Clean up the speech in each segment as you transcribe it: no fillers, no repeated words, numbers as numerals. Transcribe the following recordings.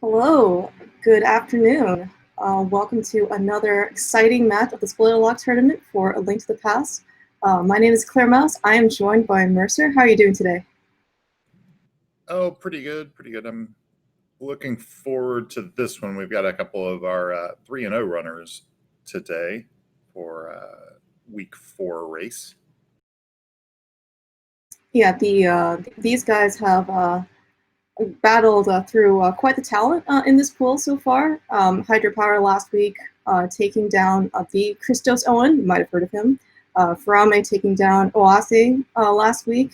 Hello, good afternoon. Welcome to another exciting match of the Spoiler Lock Tournament for A Link to the Past. My name is Claire Mouse. I am joined by Mercer. How are you doing today? Oh, pretty good, pretty good. I'm looking forward to this one. We've got a couple of our 3-0 runners today for week 4 race. Yeah, these guys have battled through quite the talent in this pool so far. Hydrapower last week taking down the Christos Owen, you might have heard of him. Furaime taking down Oase last week.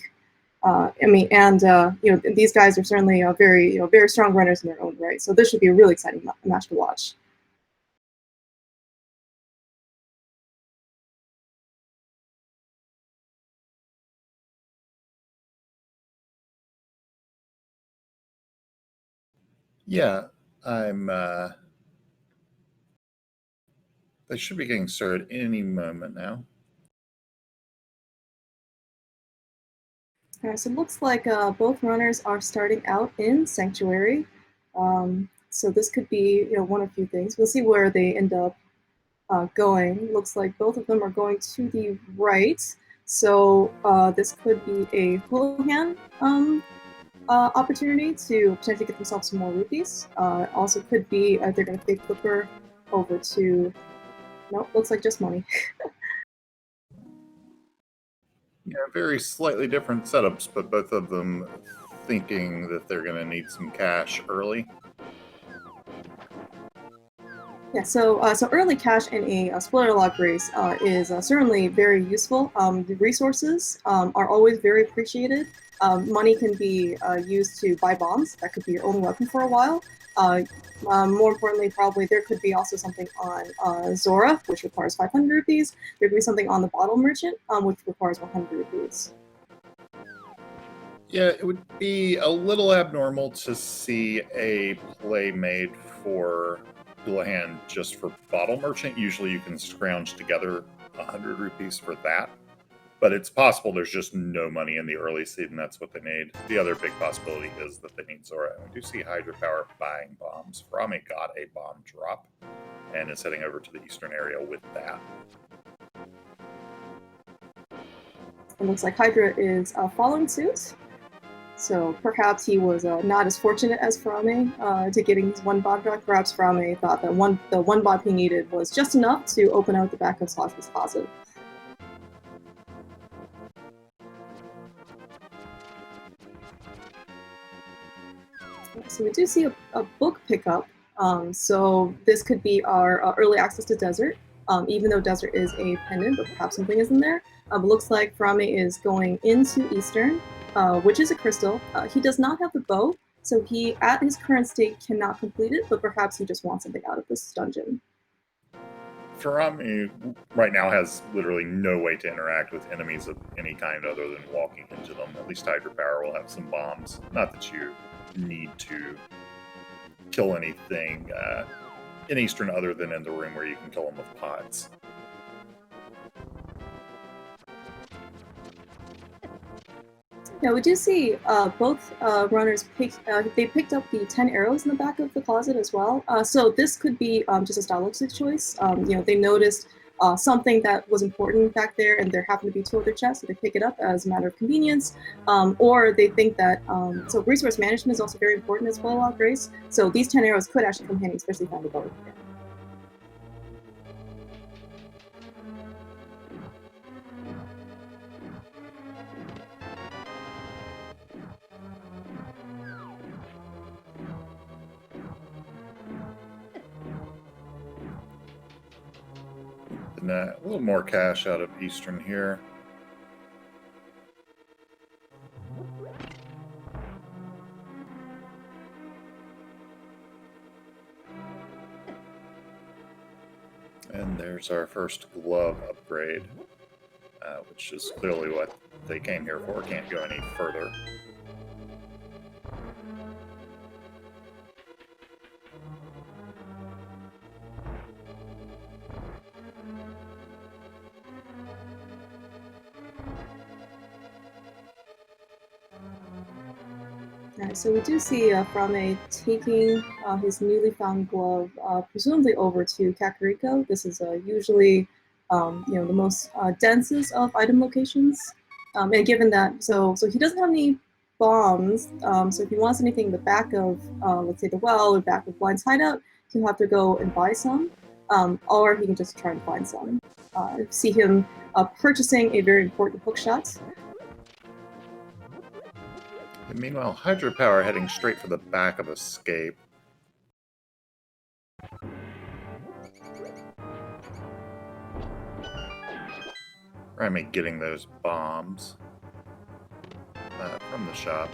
These guys are certainly very strong runners in their own right. So this should be a really exciting match to watch. Yeah, they should be getting started any moment now. All right, so it looks like both runners are starting out in Sanctuary. So this could be one of a few things. We'll see where they end up going. Looks like both of them are going to the right. So this could be a Houlihan opportunity to potentially get themselves some more rupees. Also could be they're going to fake Flipper over to, nope, looks like just money. Yeah, very slightly different setups, but both of them thinking that they're going to need some cash early. Yeah, so early cash in a spoiler log race is certainly very useful. The resources are always very appreciated. Money can be used to buy bombs. That could be your only weapon for a while. More importantly, probably there could be also something on Zora, which requires 500 rupees. There could be something on the bottle merchant, which requires 100 rupees. Yeah, it would be a little abnormal to see a play made for Houlihan just for Bottle Merchant. Usually you can scrounge together 100 rupees for that. But it's possible there's just no money in the early seed, and that's what they need. The other big possibility is that they need Zora. And we do see Hydrapower buying bombs. Furaime got a bomb drop and is heading over to the eastern area with that. It looks like Hydra is following suit. So perhaps he was not as fortunate as Furaime to getting his one bomb drop. Perhaps Furaime thought that the one bomb he needed was just enough to open out the backup slots with positive. So we do see a book pickup. So this could be our early access to Desert. Even though Desert is a pendant, but perhaps something is in there. It looks like Furaime is going into Eastern, which is a crystal. He does not have the bow, so he, at his current state, cannot complete it, but perhaps he just wants something out of this dungeon. Furaime right now has literally no way to interact with enemies of any kind other than walking into them. At least Hydrapower will have some bombs. Not that you need to kill anything in Eastern other than in the room where you can kill them with pods. Yeah, we do see both runners they picked up the 10 arrows in the back of the closet as well. So this could be just a stylistic choice. They noticed something that was important back there, and there happened to be 2 other chests, so they pick it up as a matter of convenience. Or they think that so resource management is also very important as well log race. So these 10 arrows could actually come handy, especially if I have a bow. And a little more cash out of Eastern here. And there's our first glove upgrade, which is clearly what they came here for. Can't go any further. Alright, so we do see Furaime taking his newly found glove, presumably over to Kakariko. This is usually, the most densest of item locations. And given that, so he doesn't have any bombs. So if he wants anything in the back of, let's say, the well or back of Blind's hideout, he'll have to go and buy some, or he can just try and find some. See him purchasing a very important hookshot. And meanwhile, hydrapower heading straight for the back of escape. Furaime getting those bombs from the shop.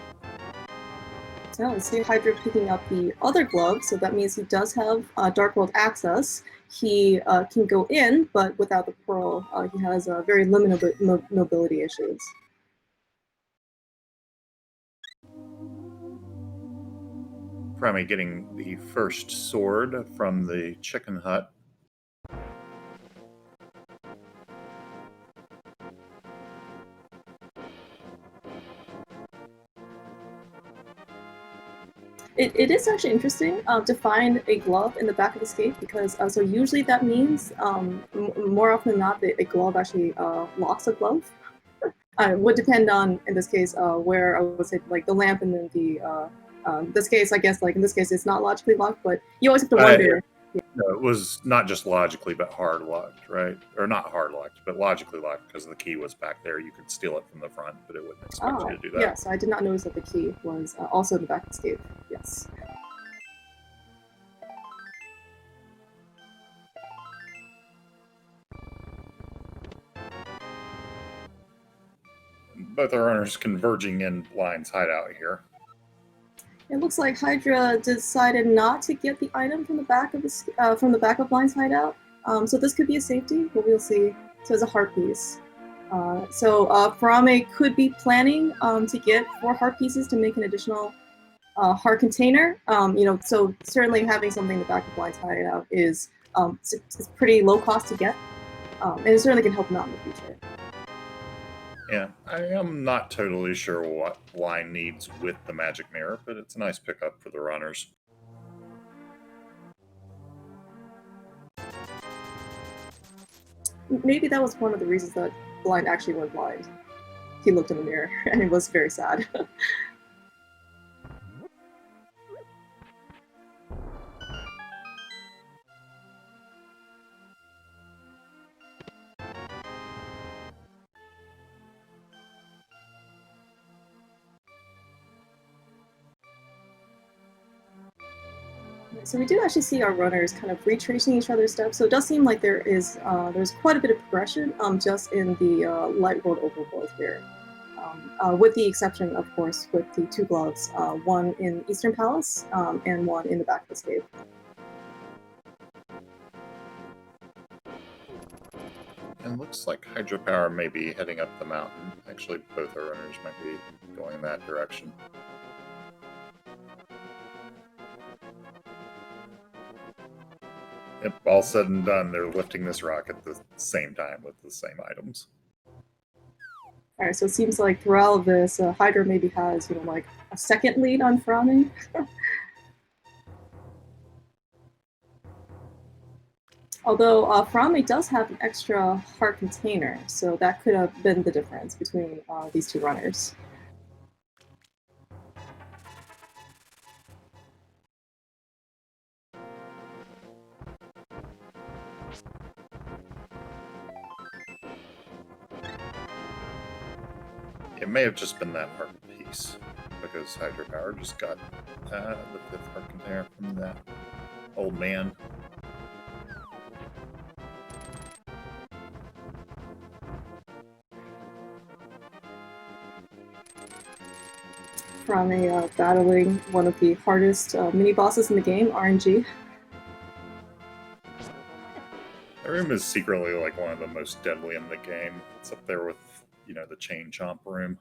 So let's see Hydra picking up the other glove, so that means he does have Dark World access. He can go in, but without the pearl, he has very limited mobility issues. Furaime getting the first sword from the chicken hut. It is actually interesting to find a glove in the back of the escape because so usually that means more often than not a glove actually locks a glove. Would depend on in this case where I would say like the lamp and then the this case I guess like in this case it's not logically locked, but you always have to wonder. No, it was not just logically, but hard locked, right? Or not hard locked, but logically locked because the key was back there. You could steal it from the front, but it wouldn't expect you to do that. Yes, I did not notice that the key was also in the back of the escape. Yes. Both our runners converging in Blind's hideout here. It looks like Hydra decided not to get the item from the back of Blind's hideout. So this could be a safety, but we'll see. So it's a heart piece. So Furaime could be planning to get 4 heart pieces to make an additional heart container. So certainly having something in the back of Blind's hideout is it's pretty low cost to get, and it certainly can help him out in the future. Yeah, I am not totally sure what Blind needs with the magic mirror, but it's a nice pickup for the runners. Maybe that was one of the reasons that Blind actually went blind. He looked in the mirror and it was very sad. So we do actually see our runners kind of retracing each other's steps. So it does seem like there's quite a bit of progression just in the light world overworld here. With the exception, of course, with the 2 gloves, one in Eastern Palace and one in the back of Escape. And looks like Hydrapower may be heading up the mountain. Actually, both our runners might be going in that direction. Yep, all said and done, they're lifting this rock at the same time with the same items. Alright, so it seems like throughout this, Hydra maybe has, like a second lead on Furaime. Although Furaime does have an extra heart container, so that could have been the difference between these 2 runners. It may have just been that heart piece, because Hydrapower just got the 5th heart container from that old man. Furaime battling one of the hardest mini-bosses in the game, RNG. That room is secretly like one of the most deadly in the game. It's up there with, the Chain Chomp room.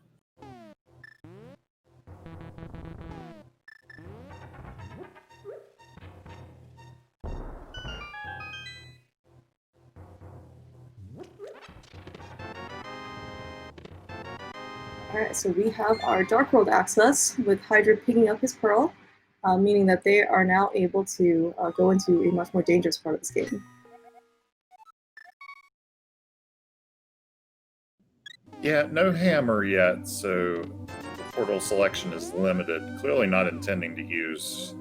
Alright, so we have our Dark World access with Hydra picking up his pearl, meaning that they are now able to go into a much more dangerous part of this game. Yeah, no hammer yet, so the portal selection is limited. Clearly not intending to use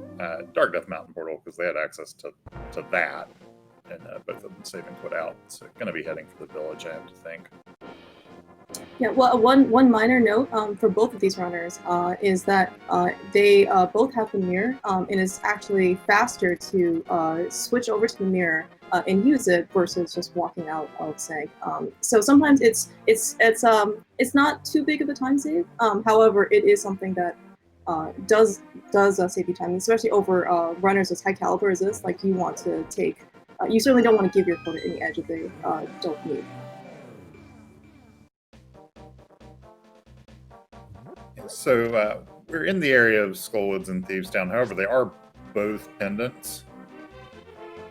Dark Death Mountain portal because they had access to that, and both of them save and quit out. So going to be heading for the village, I have to think. Yeah, well, one minor note for both of these runners is that they both have the mirror, and it's actually faster to switch over to the mirror and use it versus just walking out of Seg. So sometimes it's not too big of a time save. However, it is something that does save you time, especially over runners as high caliber as this. Like you want to take, you certainly don't want to give your opponent any edge that they don't need. So we're in the area of Skullwoods and Thievestown. However, they are both pendants.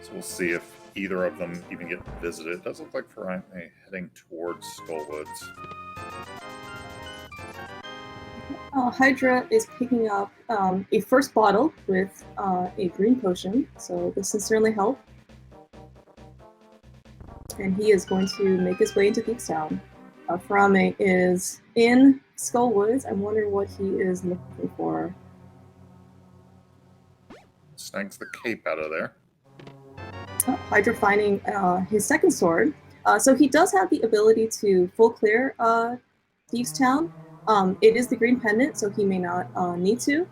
So we'll see if either of them even get visited. It does look like Furaime heading towards Skullwoods. Hydra is picking up a first bottle with a green potion, so this can certainly help. And he is going to make his way into Thievestown. Furaime is in Skullwoods. I wonder what he is looking for. Snags the cape out of there. Hydra finding his second sword. So he does have the ability to full clear Thievestown. It is the green pendant, so he may not need to.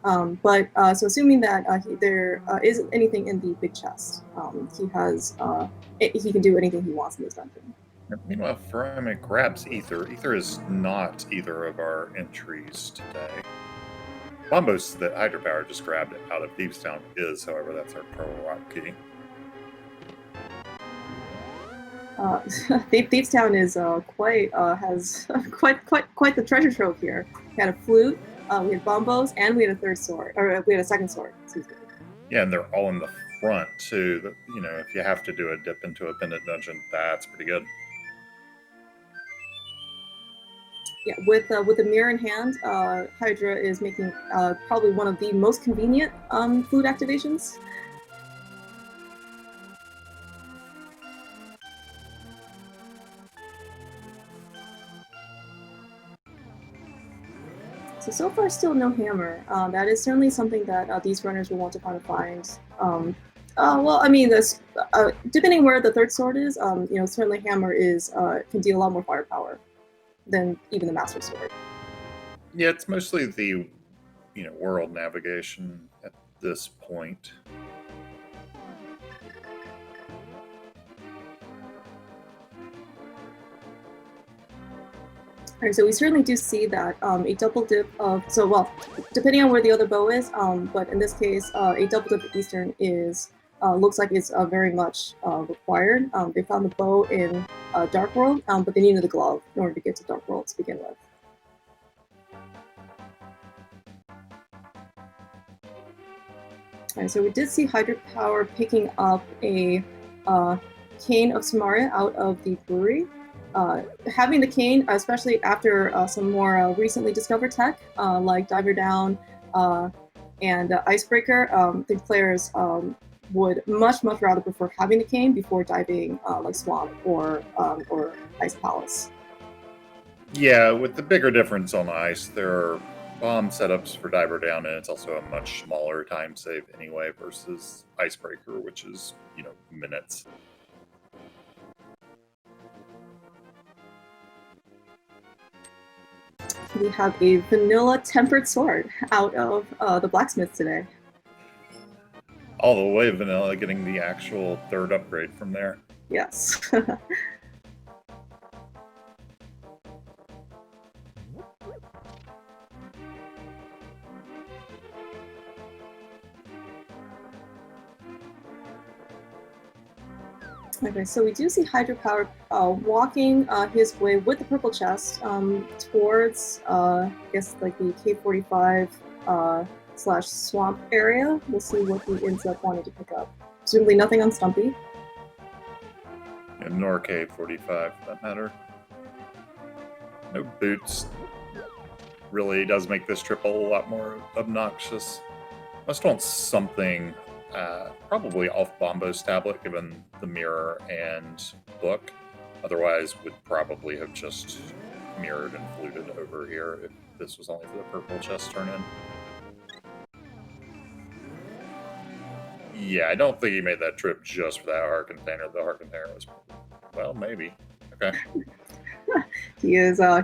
But so assuming that there isn't anything in the big chest, he can do anything he wants in this dungeon. Meanwhile, Furaime grabs Ether. Ether is not either of our entries today. Bombos that hydrapower just grabbed out of Thievestown is, however, that's our Pearl Rock key. Thievestown is has quite the treasure trove here. We had a flute, we had bombos, and we had a third sword, or we had a second sword. Excuse me. Yeah, and they're all in the front too. You know, if you have to do a dip into a pendant dungeon, that's pretty good. Yeah, with the mirror in hand, Hydra is making probably one of the most convenient food activations. So far, still no hammer. That is certainly something that these runners will want to kind of find. Well, I mean, this depending where the third sword is, you know, certainly hammer is can deal a lot more firepower than even the master sword. Yeah, it's mostly the, you know, world navigation at this point. Alright, so we certainly do see that a double dip of, so well, depending on where the other bow is, but in this case, a double dip of Eastern is, looks like it's very much required. They found the bow in Dark World, but they needed the glove in order to get to Dark World to begin with. Alright, so we did see Hydrapower picking up a cane of Samaria out of the brewery. Having the cane, especially after some more recently discovered tech, like Diver Down and Icebreaker, the players would much rather prefer having the cane before diving like Swamp or Ice Palace. Yeah, with the bigger difference on ice, there are bomb setups for Diver Down, and it's also a much smaller time save anyway versus Icebreaker, which is, you know, minutes. We have a vanilla tempered sword out of the blacksmith today. All the way vanilla, getting the actual third upgrade from there. Yes. Okay, so we do see Hydrapower walking his way with the purple chest towards, I guess, like the K45 / swamp area. We'll see what he ends up wanting to pick up. Presumably nothing on Stumpy. And nor K45, for that matter. No boots, really does make this trip a lot more obnoxious. Must want something probably off Bombo's tablet, given the mirror and book. Otherwise, would probably have just mirrored and fluted over here if this was only for the purple chest turn in. Yeah, I don't think he made that trip just for that heart container. The heart container was, well, maybe. Okay. He is. So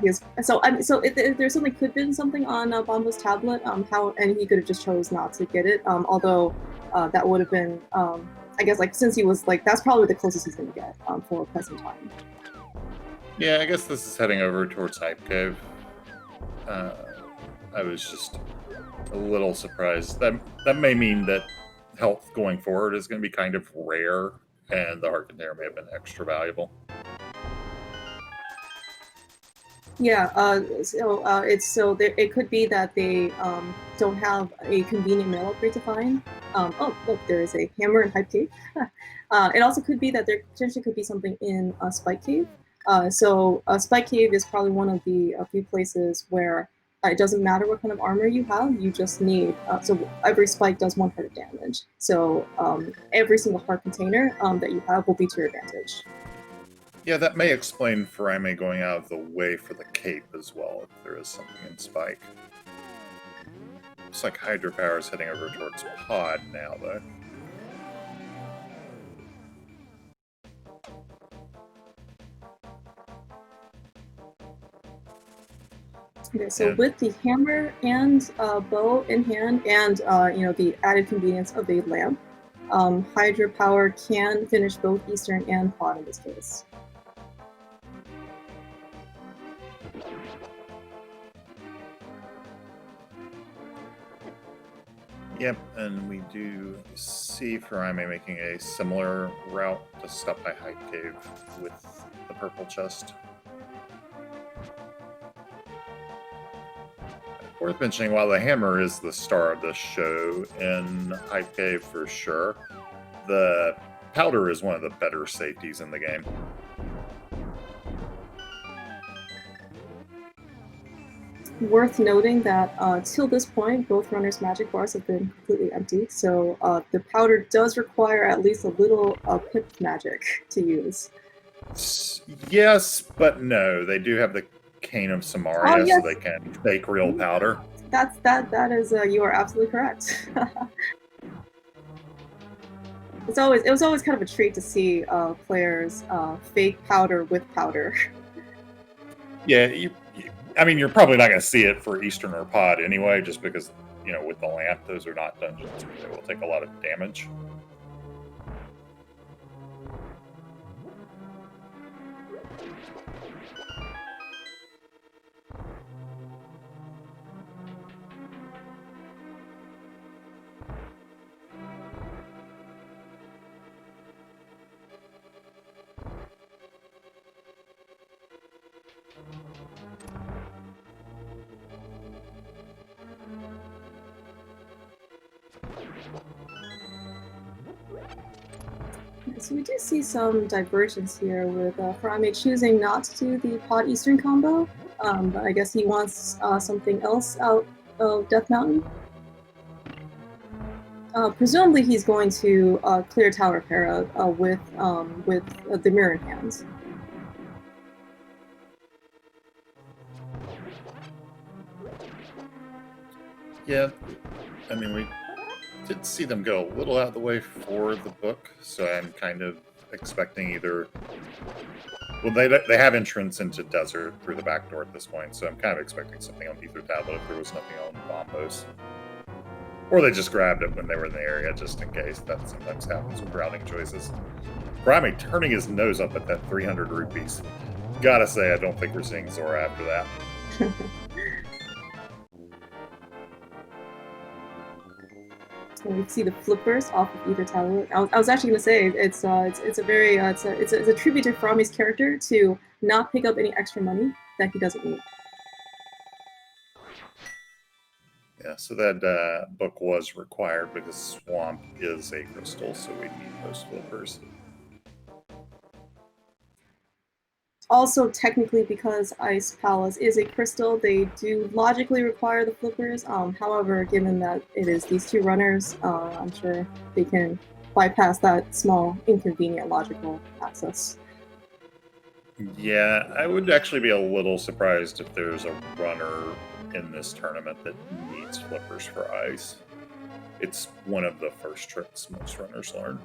if there's something could have been something on Bombo's tablet. And he could have just chose not to get it. Although that would have been, I guess, like since he was like that's probably the closest he's gonna get for present time. Yeah, I guess this is heading over towards Hype Cave. I was just a little surprised. That may mean that health going forward is going to be kind of rare, and the heart container may have been extra valuable. Yeah, it could be that they don't have a convenient mail upgrade to find. Oh, look, there is a hammer in Hype Cave. It also could be that there potentially could be something in Spike Cave. Spike Cave is probably one of the few places where it doesn't matter what kind of armor you have, you just need, so every spike does 1 heart of damage. So every single heart container that you have will be to your advantage. Yeah, that may explain Furaime going out of the way for the cape as well, if there is something in Spike. Looks like Hydrapower is heading over towards Pod now, though. Okay, so with the hammer and bow in hand, and the added convenience of a lamp, Hydrapower can finish both Eastern and Pod in this case. Yep, and we do see Furaime making a similar route to stop by Hype Cave with the purple chest. Worth mentioning, while the hammer is the star of the show in Hype Cave for sure, the powder is one of the better safeties in the game. Worth noting that till this point, both runners' magic bars have been completely empty, so the powder does require at least a little pip magic to use. Yes, but no. They do have the Cane of Samaria, yes. so they can fake real powder. That is you are absolutely correct. It was always kind of a treat to see players fake powder with powder. Yeah, I mean, you're probably not going to see it for Eastern or Pod anyway, just because, with the lamp, those are not dungeons where they will take a lot of damage. So we do see some divergence here with Furaime choosing not to do the Pod Eastern combo, but I guess he wants something else out of Death Mountain. Presumably he's going to clear Tower of Hera with the mirror in hand. Yeah, I mean, we did see them go a little out of the way for the book, so I'm kind of expecting either... Well, they have entrance into Desert through the back door at this point, so I'm kind of expecting something on Ether Tablet if there was nothing on Bombos. Or they just grabbed it when they were in the area, just in case. That sometimes happens with routing choices. Furaime turning his nose up at that 300 rupees. Gotta say, I don't think we're seeing Zora after that. And we see the flippers off of Ether Tablet. I was actually going to say it's a tribute to Furaime's character to not pick up any extra money that he doesn't need. Yeah, so that book was required because Swamp is a crystal, so we need those flippers. also technically, because Ice Palace is a crystal, they do logically require the flippers. However, given that it is these two runners, I'm sure they can bypass that small, inconvenient logical access. Yeah, I would actually be a little surprised if there's a runner in this tournament that needs flippers for ice. It's one of the first tricks most runners learn.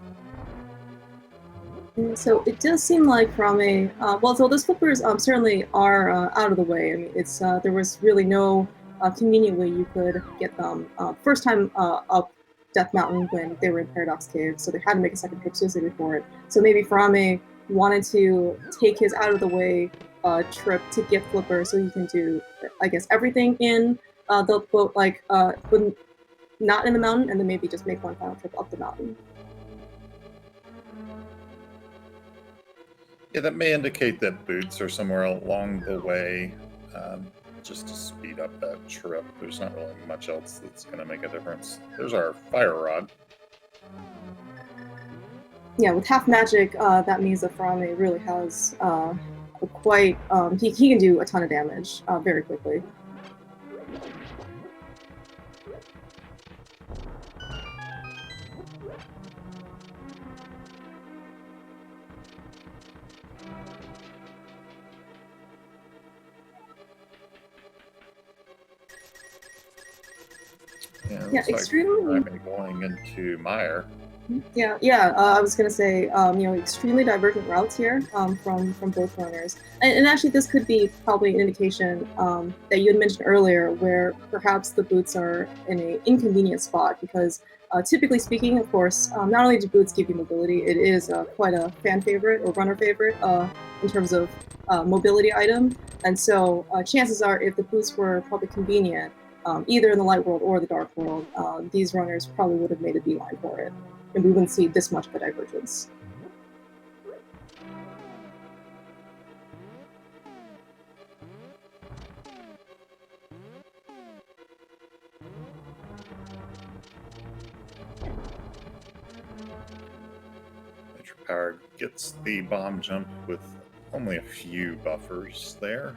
So it does seem like from a well, so those flippers certainly are out of the way. I mean, it's there was really no convenient way you could get them first time up Death Mountain when they were in Paradox Cave, so they had to make a second trip specifically for it. So maybe Furaime wanted to take his out of the way trip to get flippers, so he can do, I guess, everything in the boat, like but not in the mountain, and then maybe just make one final trip up the mountain. Yeah, that may indicate that boots are somewhere along the way, just to speed up that trip. There's not really much else that's going to make a difference. There's our fire rod. Yeah, with half magic, that means that Furaime really has quite. He can do a ton of damage very quickly. Yeah, extremely. Like going into Mire. Yeah. I was gonna say, extremely divergent routes here from both runners, and actually this could be probably an indication that you had mentioned earlier, where perhaps the boots are in an inconvenient spot because, typically speaking, of course, not only do boots give you mobility, it is quite a fan favorite or runner favorite in terms of mobility item, and so chances are, if the boots were probably convenient, either in the light world or the dark world, these runners probably would have made a beeline for it. And we wouldn't see this much of a divergence. Hydrapower gets the bomb jump with only a few buffers there.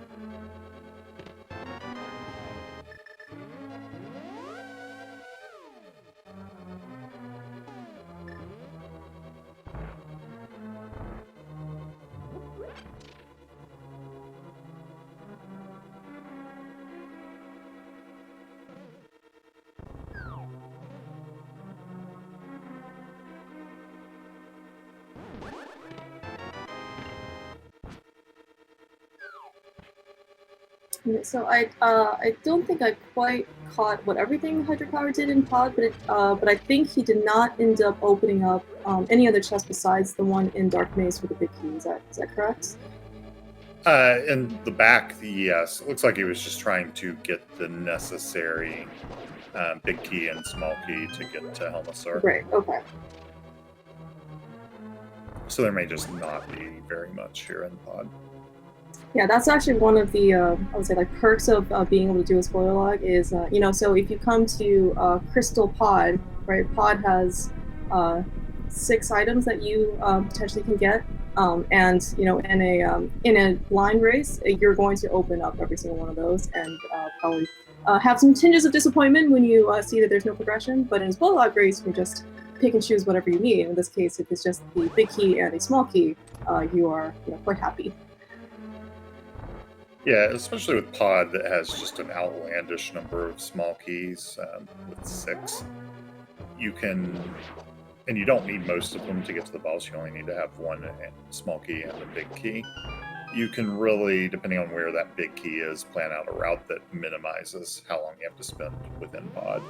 So I don't think I quite caught what everything Hydrapower did in Pod, but I think he did not end up opening up any other chest besides the one in Dark Maze for the big key. Is that correct? In the back, yes. It looks like he was just trying to get the necessary big key and small key to get to Helmasaur. Right, okay. So there may just not be very much here in Pod. Yeah, that's actually one of the, I would say, like, perks of being able to do a spoiler log is, so if you come to Crystal Pod, right, Pod has 6 items that you potentially can get, and, in a blind race, you're going to open up every single one of those and probably have some tinges of disappointment when you see that there's no progression, but in a spoiler log race, you can just pick and choose whatever you need. In this case, if it's just the big key and a small key, you are quite happy. Yeah, especially with Pod that has just an outlandish number of small keys, with 6. You can, and you don't need most of them to get to the boss, you only need to have one small key and a big key. You can really, depending on where that big key is, plan out a route that minimizes how long you have to spend within Pod.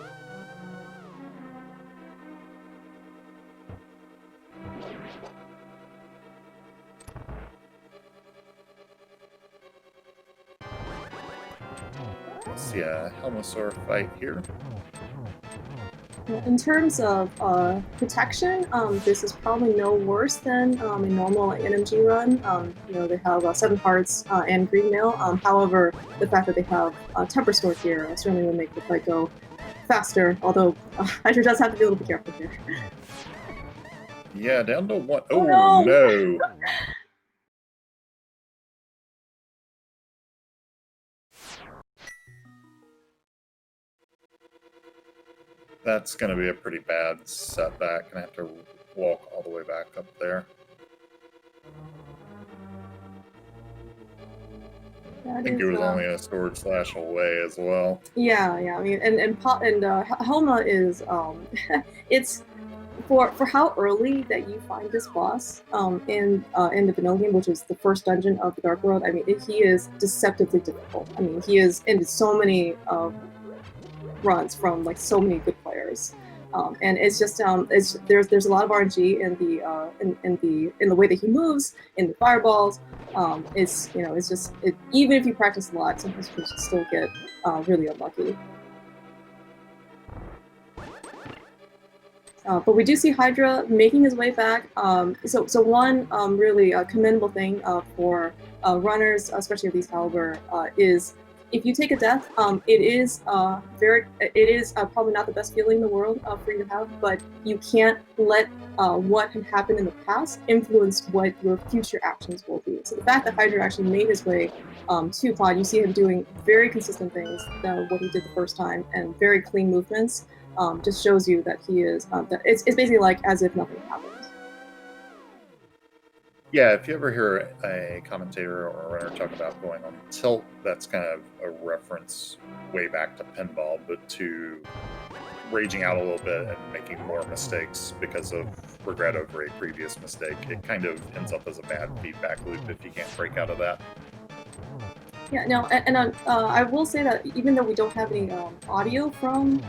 See a Helmasaur fight here. In terms of protection, this is probably no worse than a normal NMG run. They have 7 hearts and green mail. However, the fact that they have temper sword here certainly will make the fight go faster. Although Hydra does have to be a little bit careful here. Yeah, down to 1. Oh no! That's going to be a pretty bad setback. Gonna have to walk all the way back up there. I think it was only a sword slash away as well. Yeah. I mean, Helma is it's for how early that you find this boss in the vanilla game, which is the first dungeon of the Dark World. I mean, he is deceptively difficult. I mean, he is in so many runs from like so many good players. And it's just there's a lot of RNG in the way that he moves, in the fireballs. It's just even if you practice a lot, sometimes you can still get really unlucky. But we do see Hydra making his way back. So one really commendable thing for runners, especially of these caliber, is if you take a death, it is probably not the best feeling in the world for you to have, but you can't let what had happened in the past influence what your future actions will be. So the fact that Hydra actually made his way to Pod, you see him doing very consistent things, what he did the first time, and very clean movements. Just shows you that he is. That it's basically like as if nothing happened. Yeah, if you ever hear a commentator or a runner talk about going on tilt, that's kind of a reference way back to pinball, but to raging out a little bit and making more mistakes because of regret over a previous mistake. It kind of ends up as a bad feedback loop if you can't break out of that. Yeah, no, and I will say that even though we don't have any audio from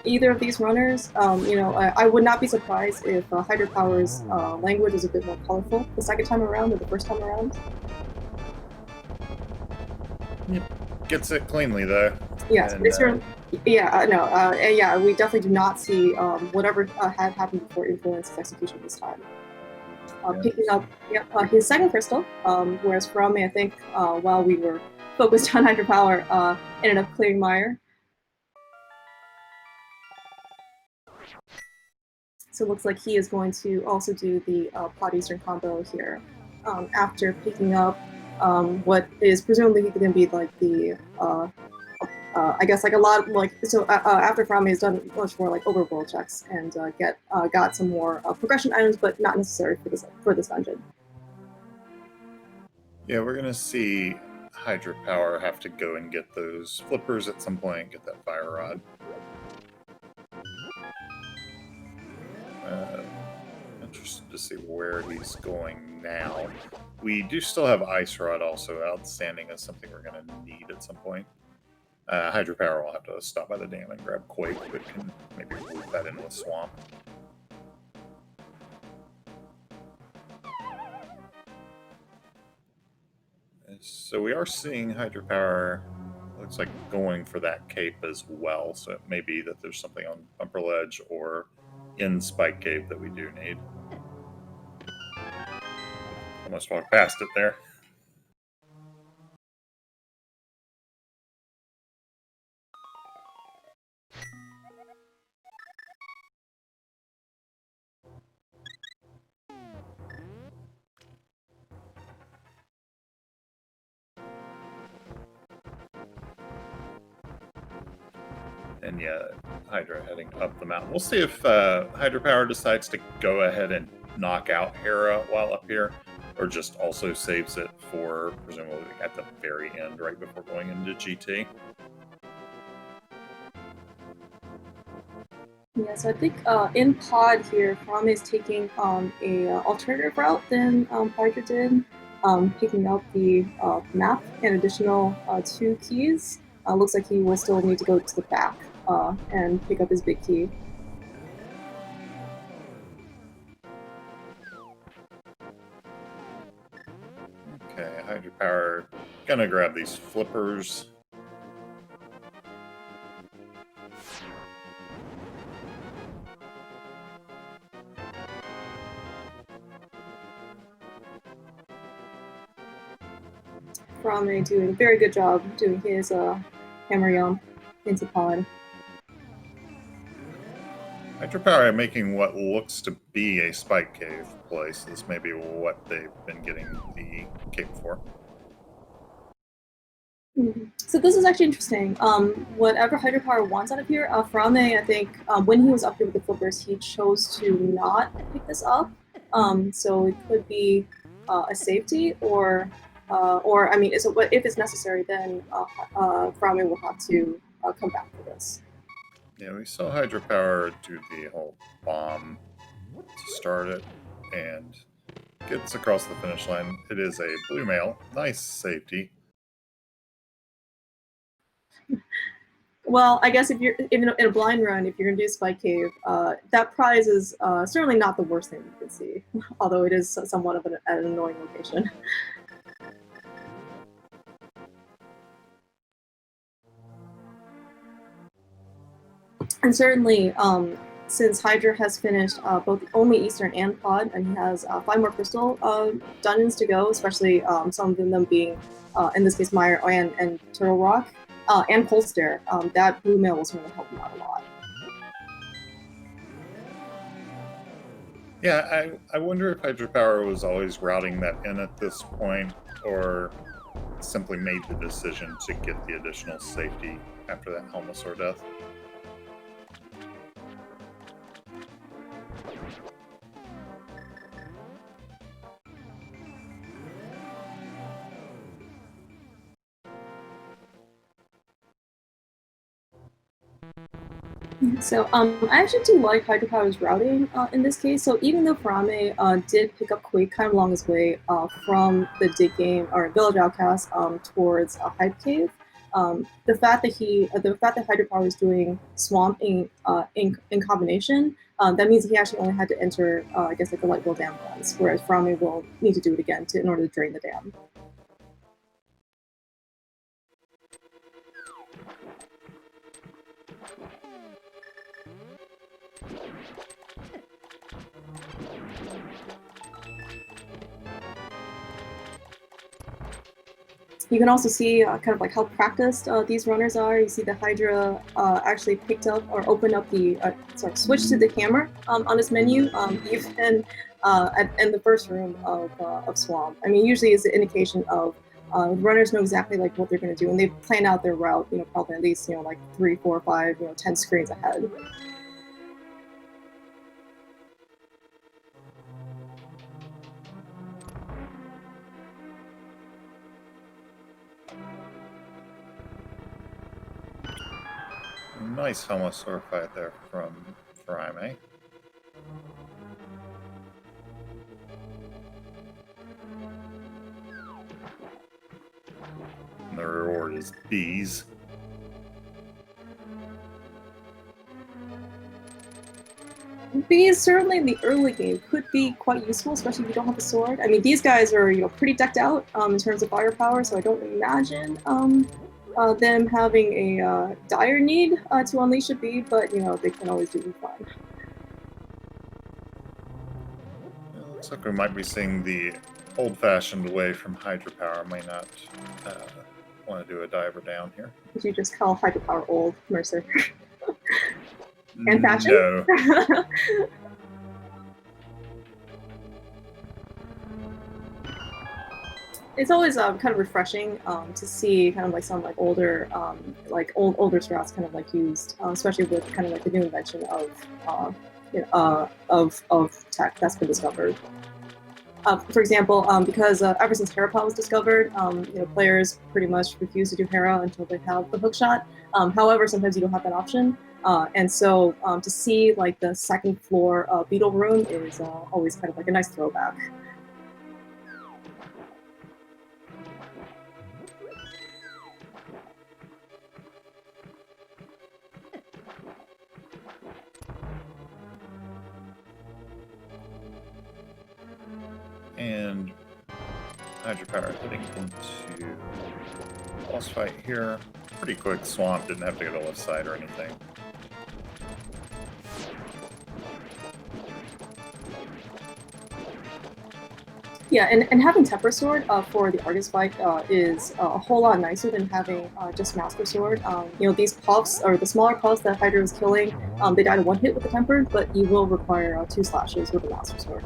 either of these runners, I would not be surprised if Hydrapower's language is a bit more colorful the second time around than the first time around. Yep. Gets it cleanly though. Yes, and, we definitely do not see whatever had happened before influence his execution this time. Picking up his second crystal, whereas Furaime, I think, while we were focused on Hydrapower, ended up clearing Mire. So it looks like he is going to also do the Pod Eastern combo here after picking up what is presumably going to be like the I guess like a lot like so after Furaime has done much more like overworld checks and got some more progression items, but not necessary for this dungeon. Yeah, we're gonna see Hydrapower have to go and get those flippers at some point, get that fire rod. Interested to see where he's going now. We do still have Ice Rod also outstanding as something we're going to need at some point. Hydrapower will have to stop by the dam and grab Quake, but can maybe loop that into the swamp. So we are seeing Hydrapower, looks like going for that cape as well, so it may be that there's something on Bumper Ledge or in Spike Cave that we do need. Almost walked past it there. And yeah, Hydra heading up the mountain. We'll see if Hydrapower decides to go ahead and knock out Hera while up here, or just also saves it for presumably at the very end, right before going into GT. Yeah, so I think in Pod here, Furaime is taking a alternative route than Hydra did, picking up the map and additional 2 keys. Looks like he will still need to go to the back and pick up his big key. Okay, Hydrapower gonna grab these flippers. Furaime doing a very good job doing his hammer yum into Pod. Hydrapower making what looks to be a Spike Cave place. This may be what they've been getting the cape for. So this is actually interesting. Whatever Hydropower wants out of here, Furaime, I think, when he was up here with the flippers, he chose to not pick this up. So it could be a safety, or I mean, if it's necessary, then Furaime will have to come back for this. Yeah, we saw Hydropower do the whole bomb to start it, and gets across the finish line. It is a blue male. Nice safety. Well, I guess if you're in a blind run, if you're gonna do Spike Cave, that prize is certainly not the worst thing you can see, although it is somewhat of an annoying location. And certainly, since Hydra has finished both only Eastern and Pod, and he has 5 more Crystal dungeons to go, especially some of them being, in this case, Meyer and Turtle Rock, and Cold Stare, that blue mail will certainly help him out a lot. Yeah, I wonder if Hydropower was always routing that in at this point, or simply made the decision to get the additional safety after that Helmosaur death. So I actually do like Hydropower's routing in this case. So even though Furaime did pick up Quake kind of along his way from the Dig Game or Village Outcast towards Hype Cave, the fact that Hydropower is doing Swamp in combination, that means he actually only had to enter, I guess, like the Light Wheel Dam once, whereas Furaime will need to do it again in order to drain the dam. You can also see kind of like how practiced these runners are. You see the Hydra actually picked up or opened up the, switched to the hammer on this menu, even in the first room of Swamp. I mean, usually it's an indication of runners know exactly like what they're going to do, and they plan out their route, probably at least, like 3, 4, 5, 10 screens ahead. Nice Helmosaur fight there from Furaime. And the reward is bees. Bees certainly in the early game could be quite useful, especially if you don't have a sword. I mean, these guys are pretty decked out in terms of firepower, so I don't imagine them having a dire need to unleash a bee, but they can always do fun. It looks like we might be seeing the old-fashioned way from Hydropower. May not want to do a diver down here. Did you just call Hydrapower old, Mercer? And fashion? No. It's always kind of refreshing to see kind of like some like older older strats kind of like used, especially with kind of like the new invention of tech that's been discovered. For example, because ever since Herapod was discovered, players pretty much refuse to do Hera until they have the hookshot. However, sometimes you don't have that option, and so to see like the second floor beetle room is always kind of like a nice throwback. And Hydropower heading into boss fight here. Pretty quick Swamp, didn't have to go to the left side or anything. Yeah, and having Temper Sword for the Artist fight is a whole lot nicer than having just Master Sword. These puffs, or the smaller puffs that Hydra was killing, they died in one hit with the Tempered, but you will require 2 slashes with the Master Sword.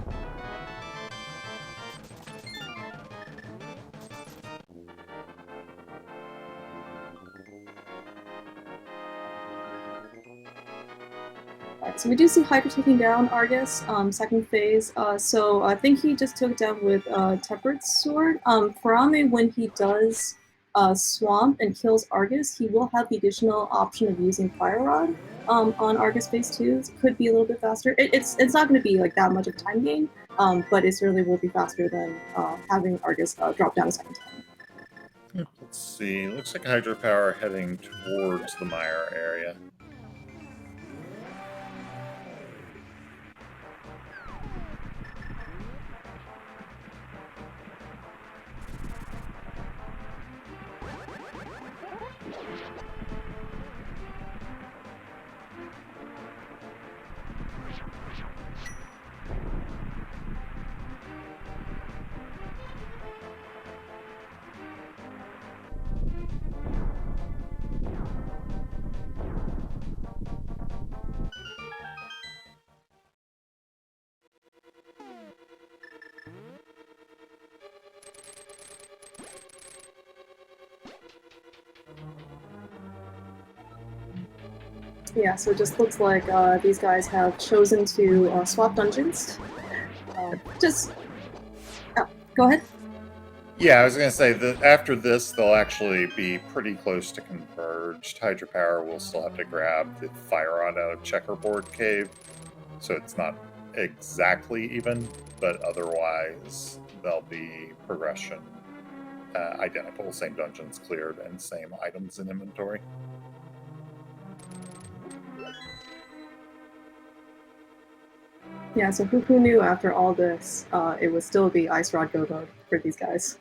So we do see Hydra taking down Argus, second phase. So I think he just took it down with Temperate Sword. Furaime, when he does Swamp and kills Argus, he will have the additional option of using Fire Rod on Argus phase 2. It could be a little bit faster. It's not going to be like that much of a time gain, but it certainly will be faster than having Argus drop down a second time. Let's see. Looks like Hydrapower heading towards the Mire area. Yeah, so it just looks like these guys have chosen to swap dungeons. Go ahead. Yeah, I was going to say that after this, they'll actually be pretty close to converged. Hydrapower will still have to grab the Fire Rod out of Checkerboard Cave, so it's not exactly even, but otherwise they'll be progression identical, same dungeons cleared and same items in inventory. Yeah, so who knew after all this, it would still be Ice Rod Go mode for these guys.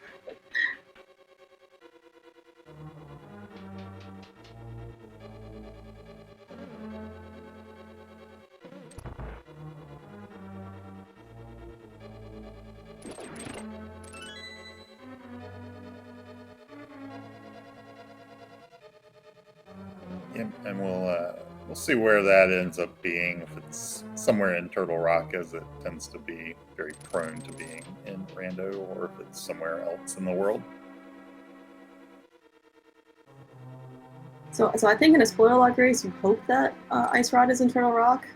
Yep, and we'll see where that ends up being, if it's somewhere in Turtle Rock, as it tends to be very prone to being in Rando, or if it's somewhere else in the world. So I think in a spoiler log race, you hope that Ice Rod is in Turtle Rock.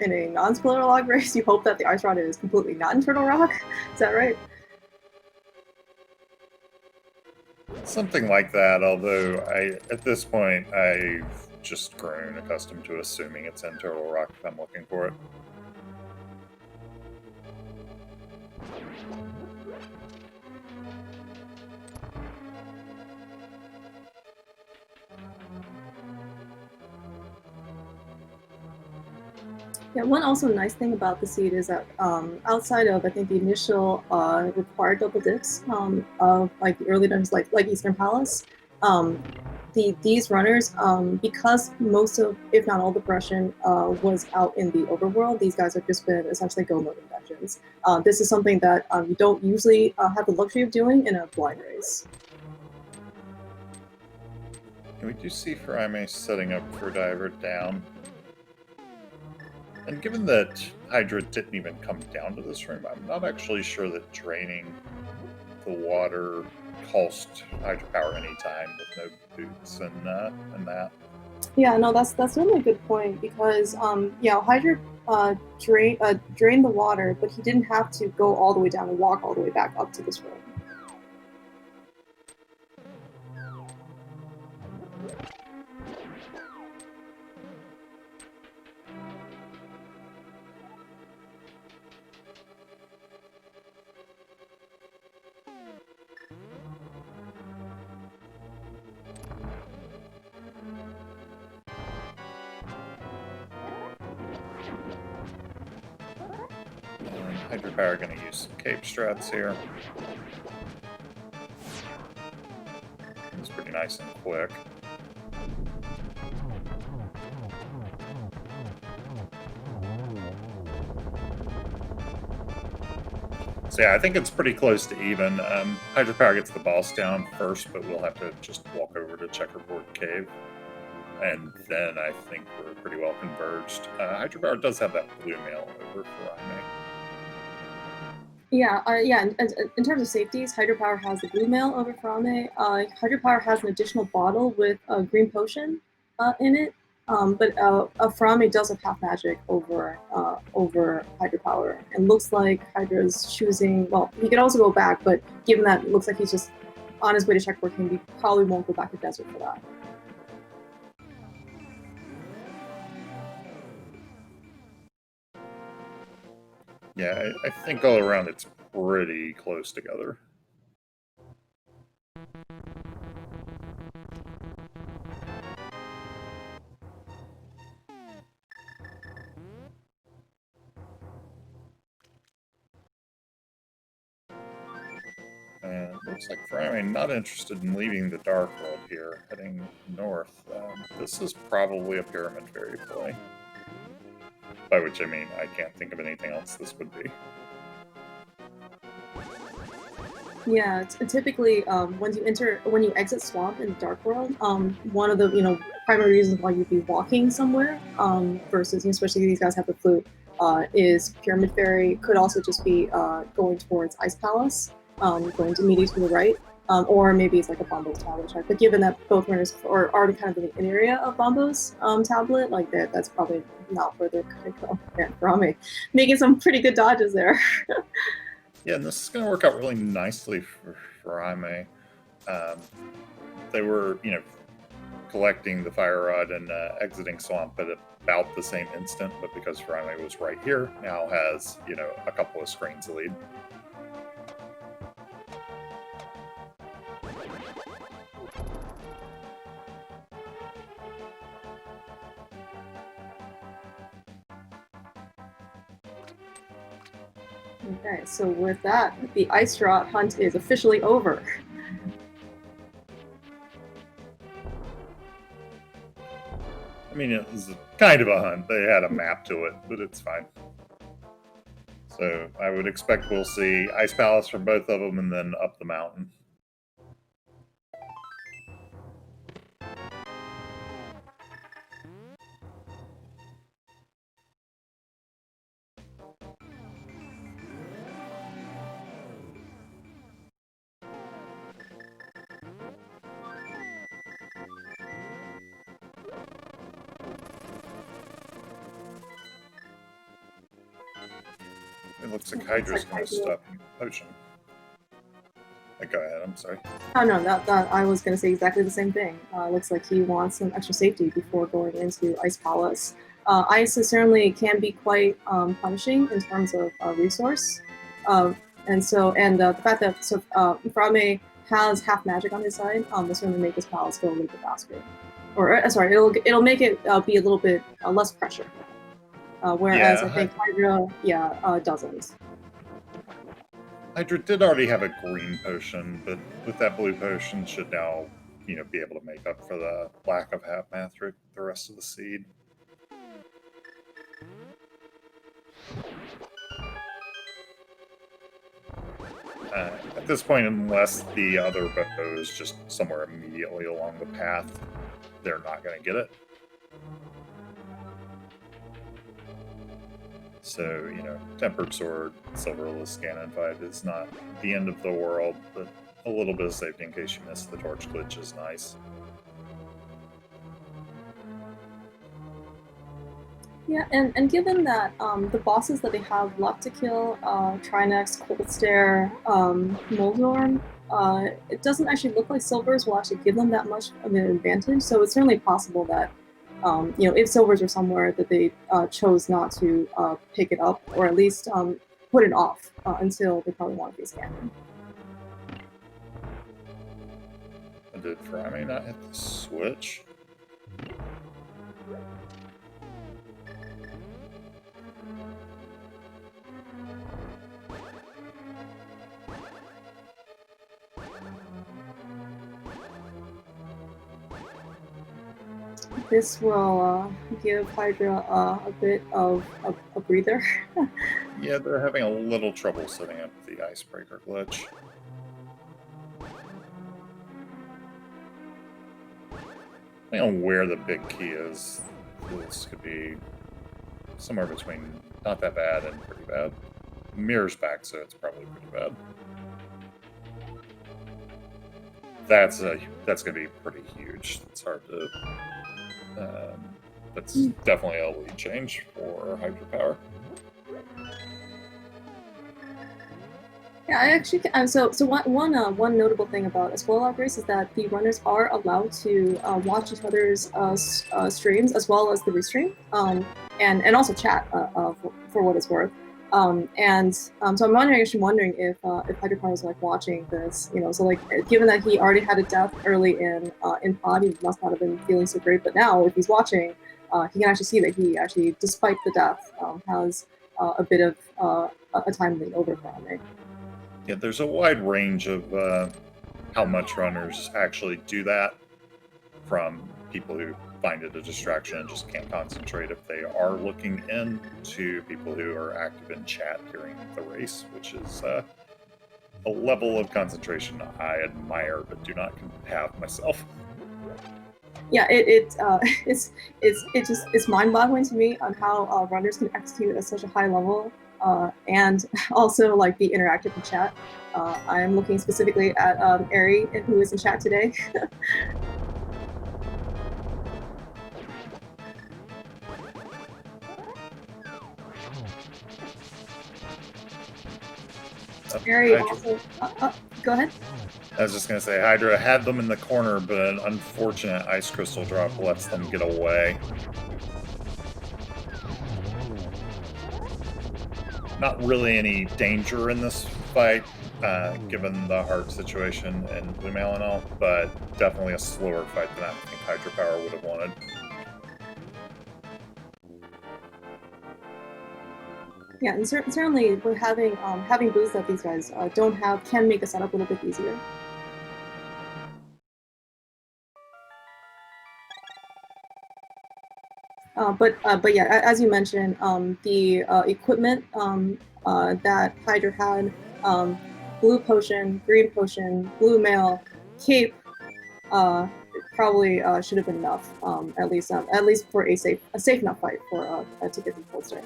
In a non-spoiler log race, you hope that the Ice Rod is completely not in Turtle Rock. Is that right? Something like that, although at this point, I've just grown accustomed to assuming it's in Turtle Rock if I'm looking for it. Yeah, one also nice thing about the seed is that outside of, I think, the initial required double dips of like the early dungeons like Eastern Palace, these runners, because most of, if not all the progression was out in the overworld, these guys have just been essentially go mode in dungeons. This is something that you don't usually have the luxury of doing in a blind race. And we do see Furaime setting up for Diver down. And given that Hydra didn't even come down to this room, I'm not actually sure that draining the water cost Hydrapower any time with no boots and that. Yeah, no, that's really a good point, because yeah, Hydra drained the water, but he didn't have to go all the way down and walk all the way back up to this room. Hydrapower going to use some cape strats here. It's pretty nice and quick. So yeah, I think it's pretty close to even. Hydrapower gets the boss down first, but we'll have to just walk over to Checkerboard Cave. And then I think we're pretty well converged. Hydrapower does have that blue mail over Furaime. Yeah, in terms of safeties, Hydrapower has the blue mail over Furaime. Hydrapower has an additional bottle with a green potion in it. But Furaime does have half magic over Hydrapower, and looks like Hydra's choosing. Well, he could also go back, but given that it looks like he's just on his way to check working, he probably won't go back to Desert for that. Yeah, I think all around it's pretty close together. And looks like Furaime not interested in leaving the Dark World here, heading north. This is probably a Pyramid Fairy play. By which I mean, I can't think of anything else this would be. Yeah, typically when you exit Swamp in the Dark World, one of the primary reasons why you'd be walking somewhere versus especially these guys have the flute is Pyramid Fairy could also just be going towards Ice Palace, going to immediately to the right, or maybe it's like a Bombo's tablet check. But given that both runners are already kind of in the area of Bombo's tablet, like that's probably not where they're gonna go. Yeah, Furaime making some pretty good dodges there. Yeah, and this is going to work out really nicely for Furaime. They were, collecting the Fire Rod and exiting Swamp at about the same instant, but because Furaime was right here, now has, a couple of screens lead. Okay, so with that, the Ice Drought hunt is officially over. I mean, it was kind of a hunt. They had a map to it, but it's fine. So I would expect we'll see Ice Palace from both of them and then up the mountain. It looks like Hydra's going to stop potion. Go ahead, I'm sorry. Oh no, that I was going to say exactly the same thing. Looks like he wants some extra safety before going into Ice Palace. Ice certainly can be quite punishing in terms of resource, and the fact that Furaime has half magic on his side will certainly make his palace go a little bit faster. Or sorry, it'll make it be a little bit less pressure. Whereas I think Hydra, doesn't. Hydra did already have a green potion, but with that blue potion should now, be able to make up for the lack of half magic the rest of the seed. At this point, unless the other bow is just somewhere immediately along the path, they're not going to get it. So, Tempered Sword, Silverless Cannon fight is not the end of the world, but a little bit of safety in case you miss the torch glitch is nice. Yeah, and given that the bosses that they have left to kill, Trinex, Cold Stare, Moldorm, it doesn't actually look like Silvers will actually give them that much of an advantage, so it's certainly possible that if Silvers are somewhere that they chose not to pick it up, or at least put it off until they probably want to face Ganon. Did Furaime not hit the switch? This will give Hydra a bit of a breather. Yeah, they're having a little trouble setting up the icebreaker glitch. I don't know where the big key is. This could be somewhere between not that bad and pretty bad. Mirror's back, so it's probably pretty bad. That's going to be pretty huge. It's hard to That's definitely a lead change for hydrapower. Yeah, I actually one notable thing about a spoiler log race is that the runners are allowed to watch each other's streams as well as the restream, and also chat for what it's worth. So I'm wondering if Hydrapower is like watching this, you know. So like, given that he already had a death early in pod, he must not have been feeling so great. But now, if he's watching, he can actually see that he actually, despite the death, has a bit of a time lead over Furaime. Yeah, there's a wide range of how much runners actually do that, from people who find it a distraction and just can't concentrate if they are looking in, to people who are active in chat during the race, which is a level of concentration I admire but do not have myself. Yeah, it's mind-boggling to me on how runners can execute at such a high level, and also like be interactive in chat. I am looking specifically at Ari, who is in chat today. Ari also, go ahead. I was just going to say, Hydra had them in the corner, but an unfortunate ice crystal drop lets them get away. Not really any danger in this fight, given the heart situation and Blue Mail and all, but definitely a slower fight than I think Hydrapower would have wanted. Yeah, and certainly we're having boosts that these guys don't have can make the setup a little bit easier. But yeah, as you mentioned, the equipment that Hydra had, blue potion, green potion, blue mail, cape, probably should have been enough, at least for a safe enough fight for to get the full string.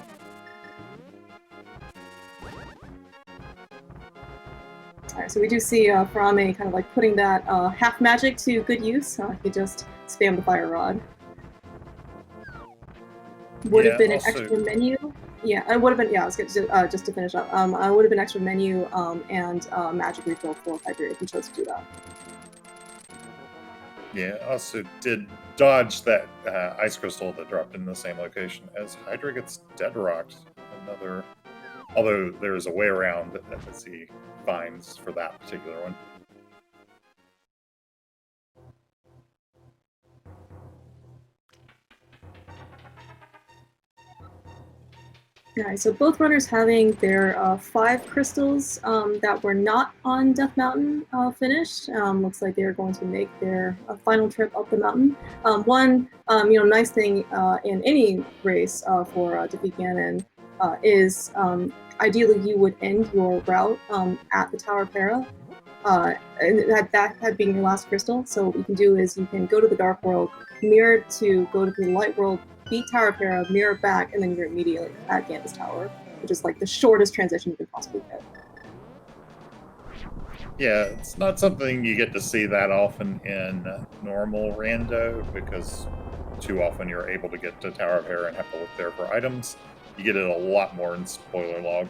Alright, so we do see Furaime kind of like putting that half magic to good use. He just spammed the fire rod. Would have been an extra menu. Yeah, it would have been. Yeah, I was gonna, just to finish up. I would have been extra menu and magic refill for Hydra if he chose to do that. Yeah, also did dodge that ice crystal that dropped in the same location as Hydra gets dead rocked. Another, although there is a way around that he finds for that particular one. Alright, so both runners having their 5 crystals that were not on Death Mountain finished. Looks like they're going to make their final trip up the mountain. One nice thing in any race for Defeat Ganon is ideally you would end your route at the Tower of Para. That had being your last crystal. So what you can do is you can go to the Dark World, mirror to go to the Light World, beat Tower of Para, mirror back, and then you're immediately at Gandalf's Tower, which is like the shortest transition you can possibly get. Yeah, it's not something you get to see that often in normal rando, because too often you're able to get to Tower of Para and have to look there for items. You get it a lot more in spoiler log.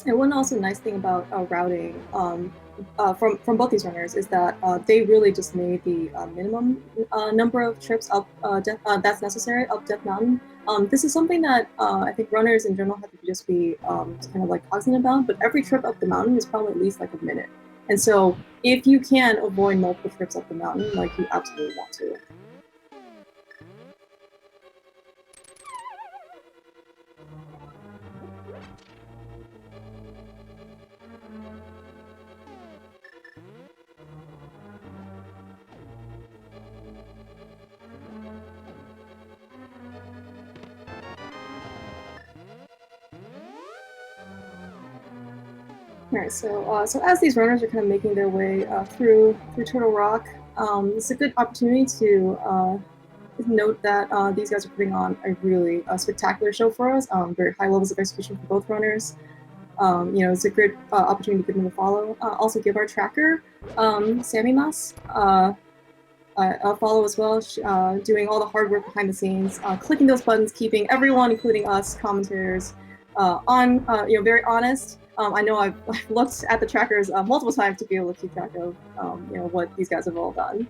And one also nice thing about routing from both these runners is that they really just made the minimum number of trips up that's necessary up Death Mountain. This is something that I think runners in general have to just be kind of like cognizant about, but every trip up the mountain is probably at least like a minute. And so if you can avoid multiple trips up the mountain, like you absolutely want to. Alright, so as these runners are kind of making their way through Turtle Rock, it's a good opportunity to note that these guys are putting on a really spectacular show for us. Very high levels of execution for both runners. It's a great opportunity to give them a follow. Also give our tracker, Sammy Mas, a follow as well, doing all the hard work behind the scenes, clicking those buttons, keeping everyone, including us commentators, very honest. I know I've looked at the trackers multiple times to be able to keep track of, what these guys have all done.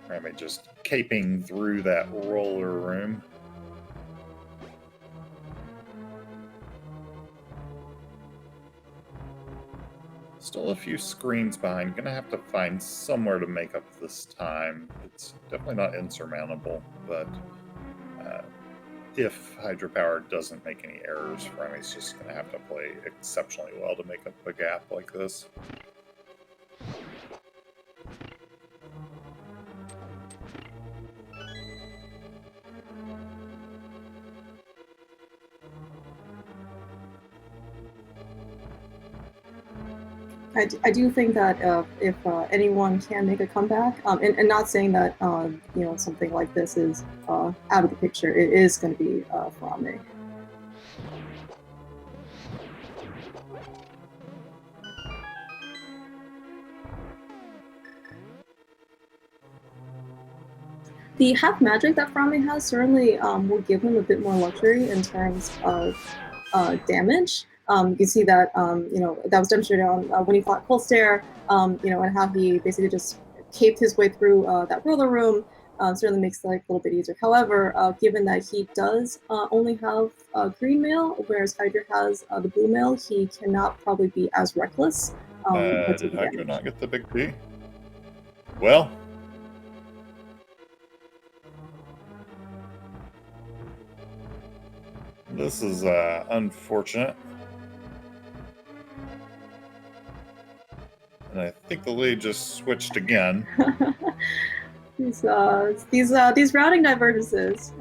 Furaime just caping through that roller room. Still a few screens behind. Gonna have to find somewhere to make up this time. It's definitely not insurmountable, but if hydrapower doesn't make any errors, Furaime's just gonna have to play exceptionally well to make up a gap like this. I do think that if anyone can make a comeback, and not saying that something like this is out of the picture, it is going to be Furaime. The half magic that Furaime has certainly will give him a bit more luxury in terms of damage. You can see that that was demonstrated on when he fought Cold Stare, and how he basically just caped his way through that roller room. Certainly makes life a little bit easier. However, given that he does only have green mail, whereas Hydra has the blue mail, he cannot probably be as reckless. Did Hydra not get the big P? Well. This is unfortunate. And I think the lead just switched again. These routing divergences.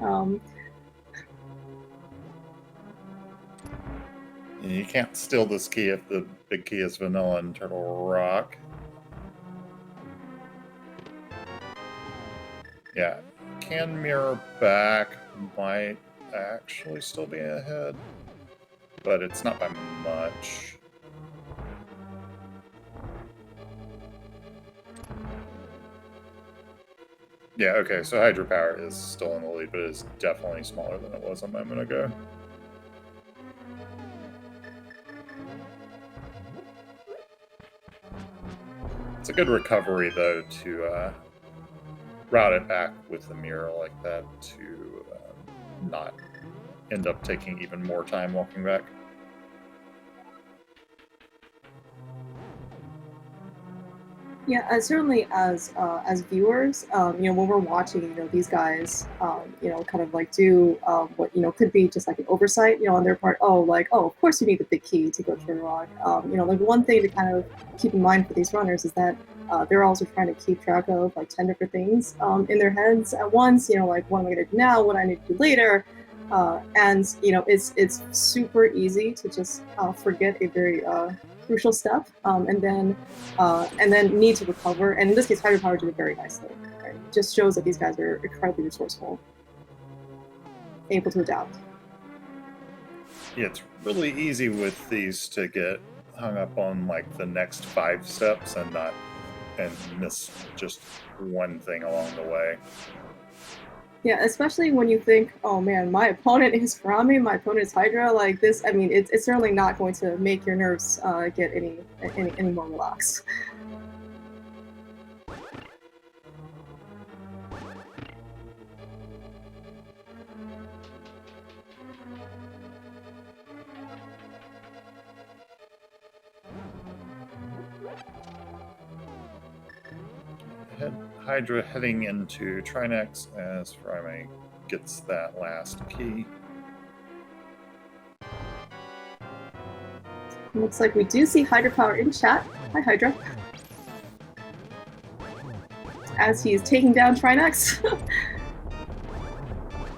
You can't steal this key if the big key is vanilla in Turtle Rock. Yeah, can mirror back, might actually still be ahead, but it's not by much. Yeah, okay, so Hydrapower is still in the lead, but it is definitely smaller than it was a moment ago. It's a good recovery, though, to route it back with the mirror like that to not end up taking even more time walking back. Yeah, certainly as viewers, when we're watching, these guys, kind of like do what could be just like an oversight, on their part. Oh, of course you need the big key to go to Turtle Rock. Like one thing to kind of keep in mind for these runners is that they're also trying to keep track of like 10 different things in their heads at once. Like what am I going to do now? What I need to do later? And it's super easy to just forget a very crucial step, and then need to recover. And in this case, Hydrapower did it very nicely. Right? It just shows that these guys are incredibly resourceful, able to adapt. Yeah, it's really easy with these to get hung up on like the next 5 steps and miss just one thing along the way. Yeah, especially when you think, oh man, my opponent is Furaime, my opponent is Hydra. Like this, I mean, it's certainly not going to make your nerves get any more relaxed. Hydra heading into Trinex as Furaime gets that last key. Looks like we do see Hydrapower in chat. Hi, Hydra. As he's taking down Trinex.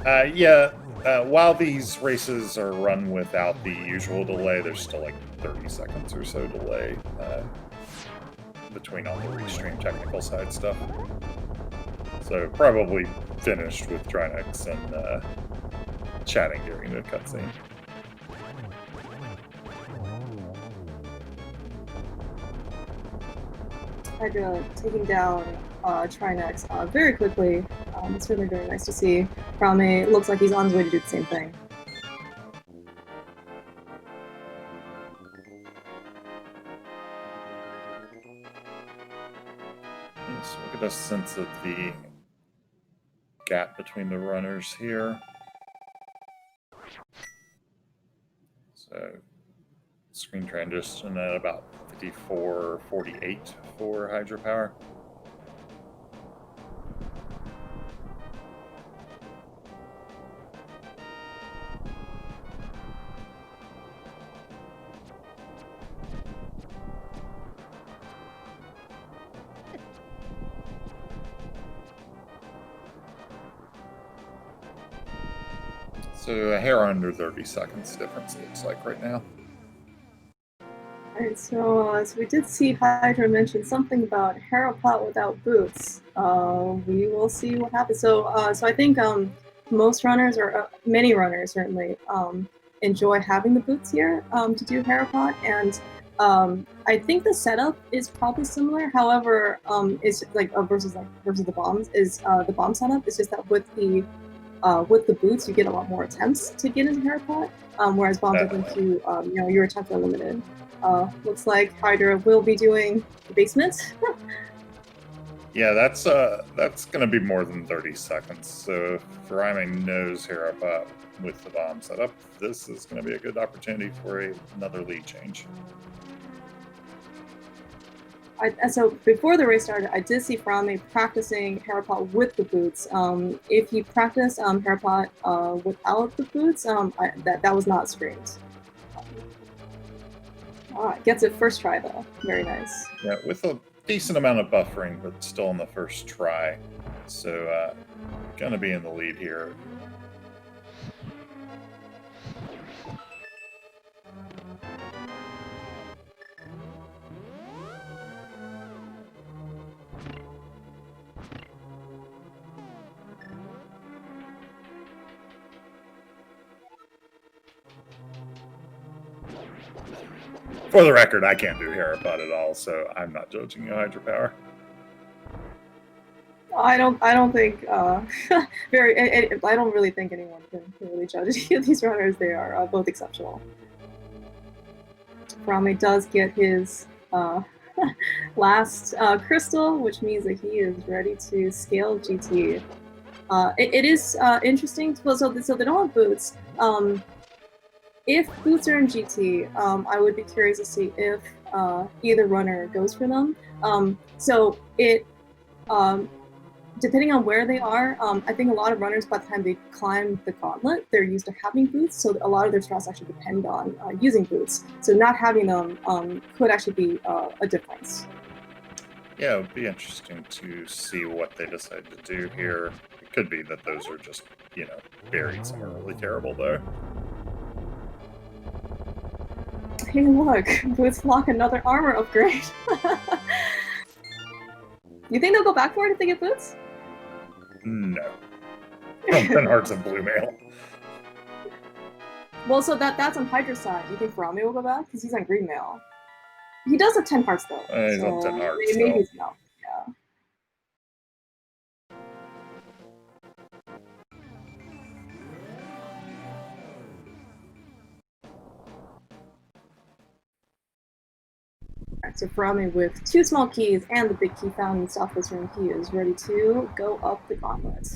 Yeah, while these races are run without the usual delay, there's still like 30 seconds or so delay between all the restream technical side stuff. So probably finished with Trinex and chatting during the cutscene. Hydra taking down Trinex very quickly. It's really very nice to see. Furaime looks like he's on his way to do the same thing. So we'll get a sense of the gap between the runners here. So screen transition at about 54.48 for hydrapower. So a hair under 30 seconds difference, looks like, right now. Alright, so we did see Hydra mention something about Harapot without boots. We will see what happens. So I think most runners, or many runners certainly, enjoy having the boots here to do Harapot, and I think the setup is probably similar. However, it's like versus the bombs is the bomb setup. It's just that with the boots, you get a lot more attempts to get into Harapot, whereas bombs I think your attempts are limited. Looks like Hydra will be doing the basement. Yeah, that's going to be more than 30 seconds. So if Furaime knows Harapot with the bomb setup, this is going to be a good opportunity for another lead change. So before the race started, I did see Furaime practicing Harapot with the boots. If he practiced Harapot without the boots, that was not streamed. Gets it first try though. Very nice. Yeah, with a decent amount of buffering, but still on the first try. So gonna be in the lead here. For the record, I can't do Harapot at all, so I'm not judging you, Hydrapower. I don't think I don't really think anyone can really judge any of these runners. They are both exceptional. Furaime does get his last crystal, which means that he is ready to scale GT. It is interesting. Well, so they don't have boots. If boots are in GT, I would be curious to see if either runner goes for them. So it, depending on where they are, I think a lot of runners, by the time they climb the gauntlet, they're used to having boots. So a lot of their strats actually depend on using boots. So not having them could actually be a difference. Yeah, it would be interesting to see what they decide to do here. It could be that those are just, buried somewhere really terrible, though. Hey, look, boots lock another armor upgrade. You think they'll go back for it if they get boots? No. From 10 Hearts of Blue Mail. Well, so that's on Hydra's side. Do you think Furaime will go back? Because he's on green mail. He does have 10 hearts, though. He's on 10 hearts, maybe he's no. Yeah. Alright, so Furaime with 2 small keys and the big key found in the southwest room, he is ready to go up the gauntlet.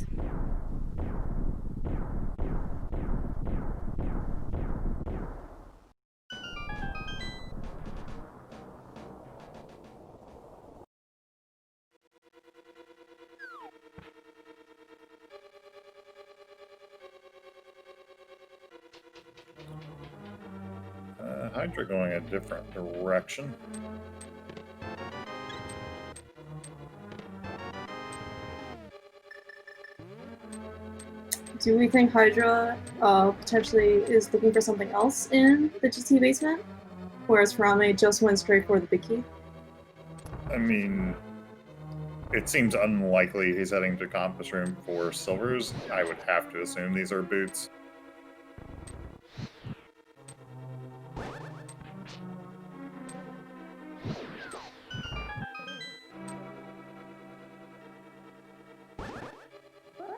Hydra going a different direction. do we think Hydra potentially is looking for something else in the GT basement? Whereas Furaime just went straight for the big key? I mean, it seems unlikely he's heading to conference room for silvers. I would have to assume these are boots.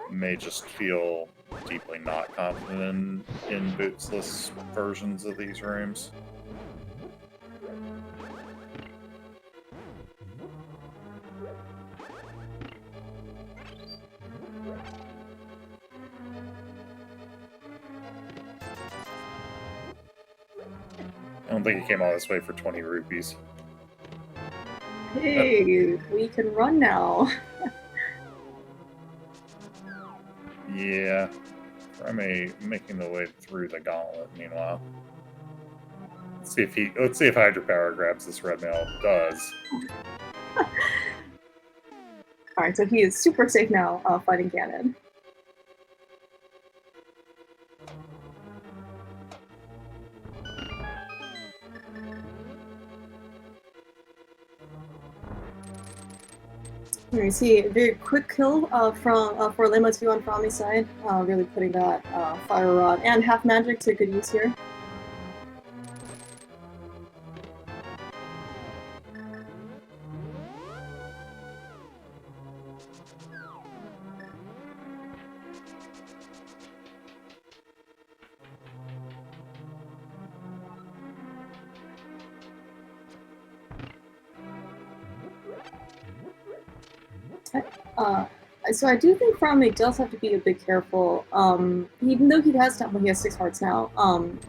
May just feel deeply not confident in bootsless versions of these rooms. I don't think he came all this way for 20 rupees. Hey, we can run now. Yeah. Furaime making the way through the gauntlet, meanwhile. Let's see if hydrapower grabs this red mail. It does. Alright, so he is super safe now fighting Ganon. Here you see a very quick kill for Lema 2 on Furaime's side, really putting that Fire Rod and Half Magic to good use here. So I do think Furaime does have to be a bit careful, even though he has 6 hearts now,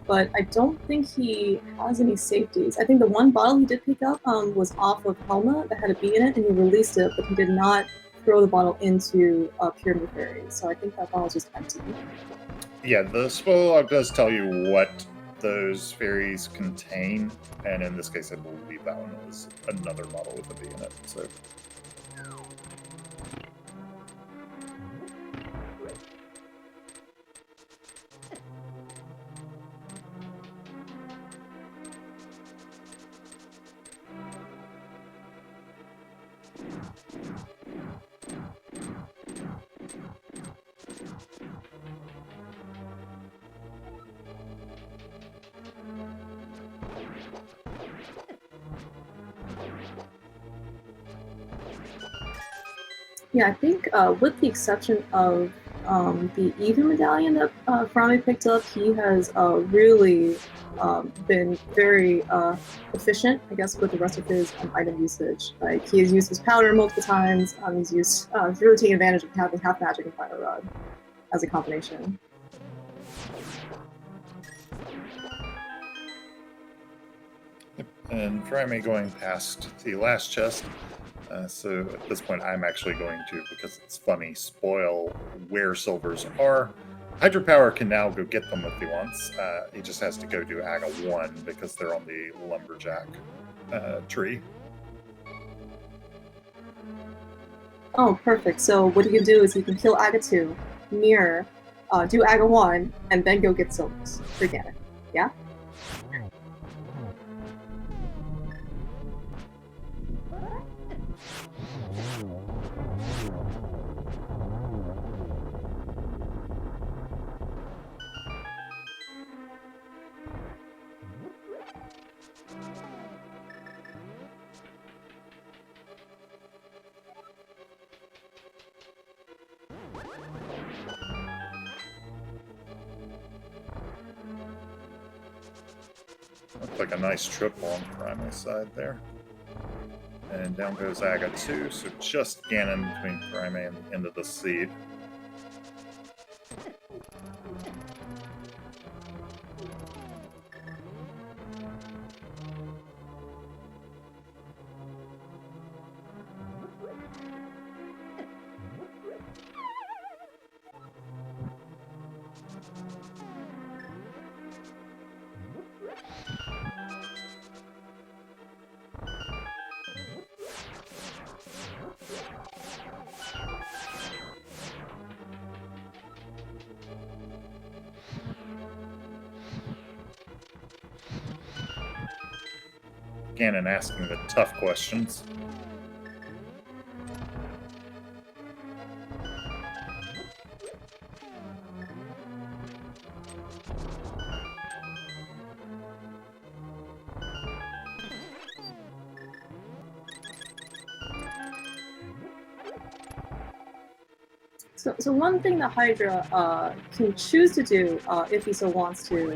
but I don't think he has any safeties. I think the one bottle he did pick up was off of Helma that had a bee in it, and he released it, but he did not throw the bottle into Pyramid Fairies, so I think that bottle is just empty. Yeah, the spoiler log does tell you what those fairies contain, and in this case I believe that one was another bottle with a bee in it, so... Yeah, I think with the exception of the Even medallion that Furaime picked up, he has really been very efficient, I guess, with the rest of his item usage. Like, he has used his powder multiple times, he's really taking advantage of having Half Magic and Fire Rod as a combination. And Furaime going past the last chest. So at this point, I'm actually going to, because it's funny, spoil where silvers are. Hydrapower can now go get them if he wants. He just has to go do Aga 1 because they're on the lumberjack tree. Oh, perfect. So what he can do is he can kill Aga 2, mirror, do Aga 1, and then go get silvers for Ganon. Yeah? Looks like a nice triple on Furaime's side there. And down goes Aga 2, so just Ganon between Furaime and the end of the seed. Ganon asking the tough questions. So one thing that Hydra can choose to do, if he so wants to,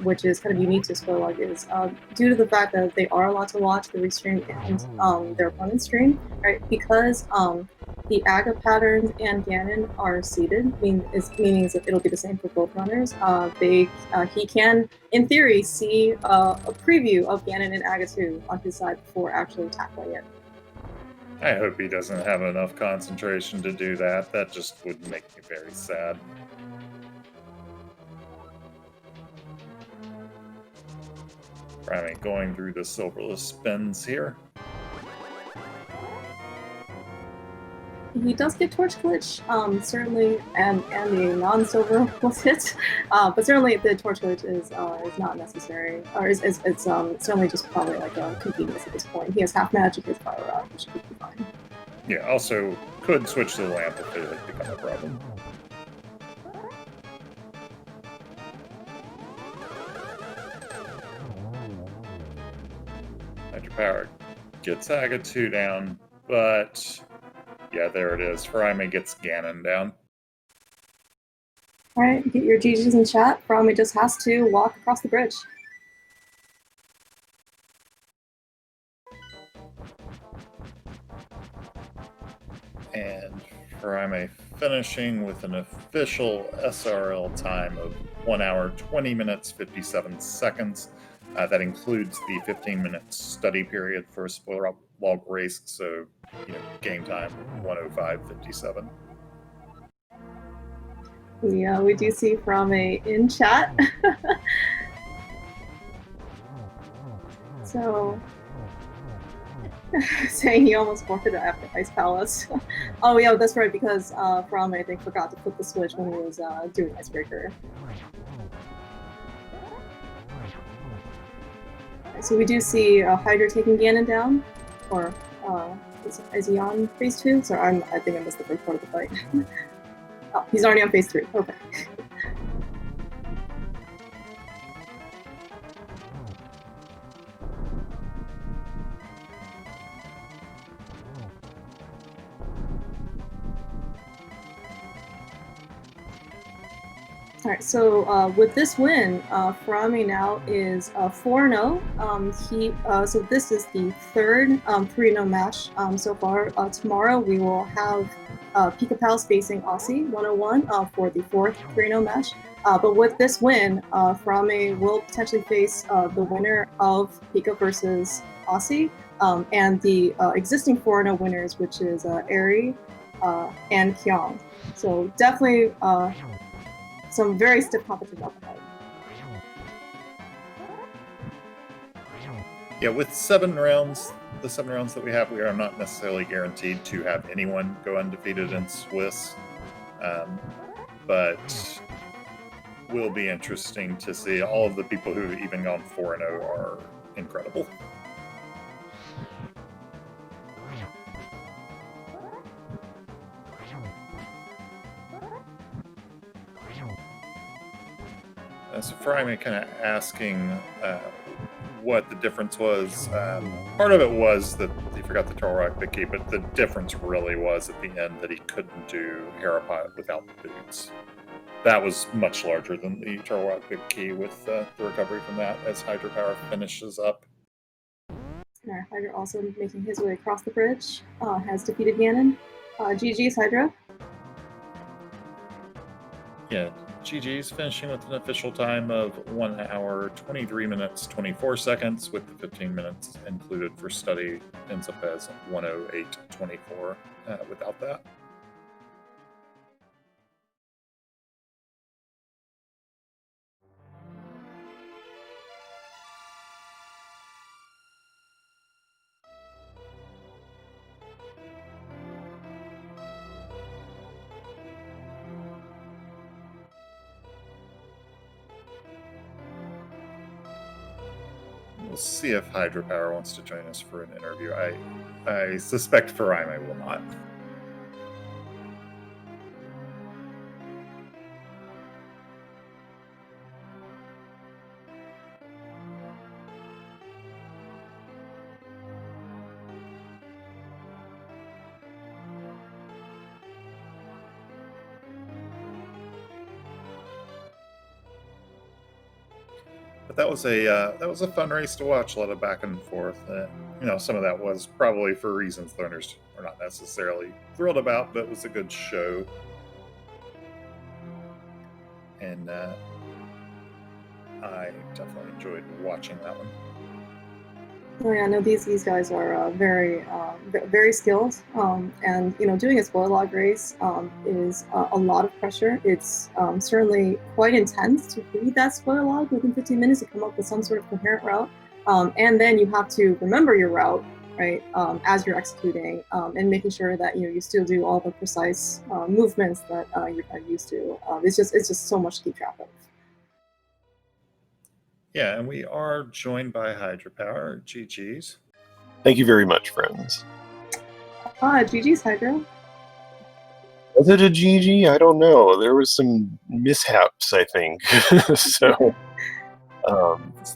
which is kind of unique to Spoilog, is due to the fact that they are allowed to watch the restream and their opponent's stream, right? Because the Aga patterns and Ganon are seeded, meaning that it'll be the same for both runners. He can, in theory, see a preview of Ganon and Aga 2 on his side before actually tackling it. I hope he doesn't have enough concentration to do that. That just would make me very sad. Furaime going through the silverless spins here. He does get Torch Glitch, certainly, and the non-silver was hit, but certainly the Torch Glitch is not necessary, or it's certainly just probably like a convenience at this point. He has half magic, his Fire Rod, which should be fine. Yeah, also could switch to the lamp if it had become a problem. Hydrapower gets Aga 2 down, but yeah, there it is. Furaime gets Ganon down. Alright, get your GGs in chat. Furaime just has to walk across the bridge. And Furaime finishing with an official SRL time of 1 hour, 20 minutes, 57 seconds. That includes the 15-minute study period for a spoiler log race, so game time 1:05:57. Yeah, we do see Furaime in chat. So, saying he almost forfeited after Ice Palace. Oh yeah, that's right, because Furaime, I think, forgot to flip the switch when he was doing Icebreaker. So we do see Hydra taking Ganon down, or is he on phase 2? Sorry, I think I missed the first part of the fight. Oh, he's already on phase 3. Okay. Alright, so with this win, Furaime now is 4-0. So this is the third 3-0 match so far. Tomorrow we will have Pika Pals facing Aussie 101 for the fourth 3-0 match. But with this win, Furaime will potentially face the winner of Pika versus Aussie and the existing 4-0 winners, which is Eri and Kyong. So definitely some very stiff competition up ahead. Yeah, with 7 rounds, the 7 rounds that we have, we are not necessarily guaranteed to have anyone go undefeated in Swiss. But will be interesting to see. All of the people who've even gone 4-0 are incredible. So Furaime kind of asking what the difference was. Part of it was that he forgot the Turtle Rock Big Key, but the difference really was at the end that he couldn't do Harapot without the boots. That was much larger than the Turtle Rock Big Key with the recovery from that as Hydrapower finishes up. Hydra also making his way across the bridge, has defeated Ganon. GG's Hydra. Yeah, GG's finishing with an official time of 1 hour, 23 minutes, 24 seconds, with the 15 minutes included for study. Ends up as 1:08:24 without that. We'll see if Hydrapower wants to join us for an interview. I suspect Furaime will not. But that was a fun race to watch. A lot of back and forth. Some of that was probably for reasons learners are not necessarily thrilled about, but it was a good show. And I definitely enjoyed watching that one. Oh yeah, no, these guys are very very skilled, and doing a spoiler log race is a lot of pressure. It's certainly quite intense to read that spoiler log within 15 minutes to come up with some sort of coherent route, and then you have to remember your route, right, as you're executing, and making sure that you still do all the precise movements that you're used to. It's just so much to keep track of. Yeah, and we are joined by Hydrapower. GG's. Thank you very much, friends. GG's, Hydro. Was it a GG? I don't know. There was some mishaps, I think. So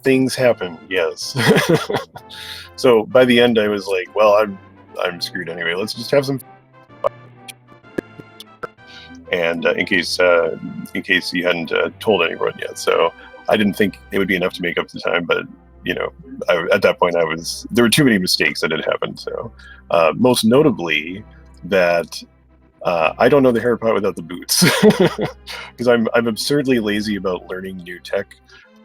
things happen, yes. So by the end, I was like, well, I'm screwed anyway. Let's just have some fun. And in case you hadn't told anyone yet, so I didn't think it would be enough to make up the time, but at that point there were too many mistakes that had happened. So most notably that I don't know the hairpot without the boots, because I'm absurdly lazy about learning new tech,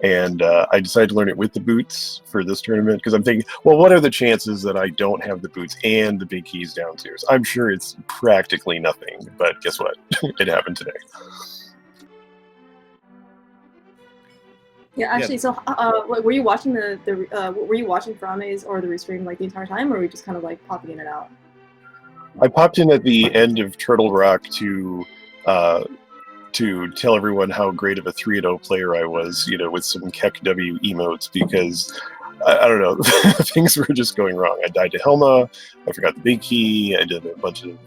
and I decided to learn it with the boots for this tournament because I'm thinking, well, what are the chances that I don't have the boots and the big keys downstairs? I'm sure it's practically nothing, but guess what? It happened today. Yeah, actually, so were you watching were you watching Furaime's or the restream like the entire time, or were you just kind of like popping in and out? I popped in at the end of Turtle Rock to tell everyone how great of a 3-0 player I was, with some Keck W emotes, because I don't know, things were just going wrong. I died to Helma, I forgot the big key, I did a bunch of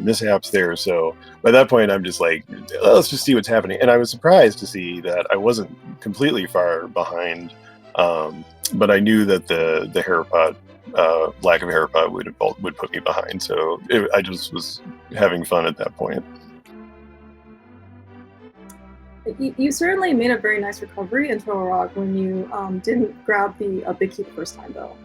mishaps there. So by that point, I'm just like, let's just see what's happening. And I was surprised to see that I wasn't completely far behind, but I knew that the hairpot, lack of hairpot would put me behind. So I just was having fun at that point. You certainly made a very nice recovery in Turtle Rock when you didn't grab the big key the first time, though.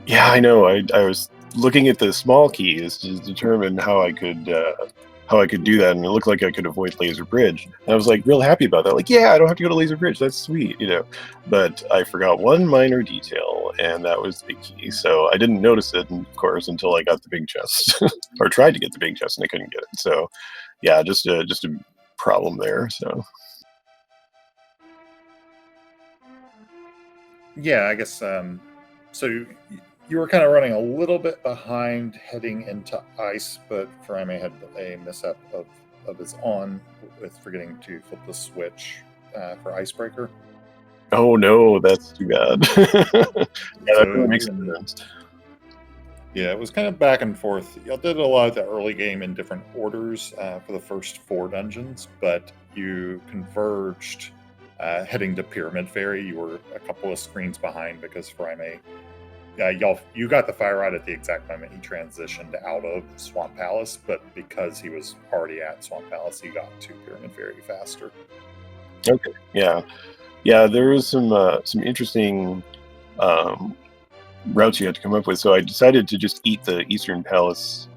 Yeah, I know. I was looking at the small keys to determine how I could do that, and it looked like I could avoid Laser Bridge. And I was like real happy about that. Like, yeah, I don't have to go to Laser Bridge. That's sweet, But I forgot one minor detail, and that was the big key. So I didn't notice it, of course, until I got the big chest, or tried to get the big chest, and I couldn't get it. So, yeah, just a problem there. So. Yeah, I guess. So you were kind of running a little bit behind heading into ice, but Furaime had a mishap of his own with forgetting to flip the switch for Icebreaker. Oh no, that's too bad. Yeah, that really makes sense. Yeah, it was kind of back and forth. Y'all did a lot of the early game in different orders for the first 4 dungeons, but you converged heading to Pyramid Ferry. You were a couple of screens behind because Furaime, you got the fire rod at the exact moment he transitioned out of Swamp Palace, but because he was already at Swamp Palace, he got to Pyramid Ferry faster. Okay, yeah. There was some interesting routes you had to come up with, so I decided to just eat the Eastern Palace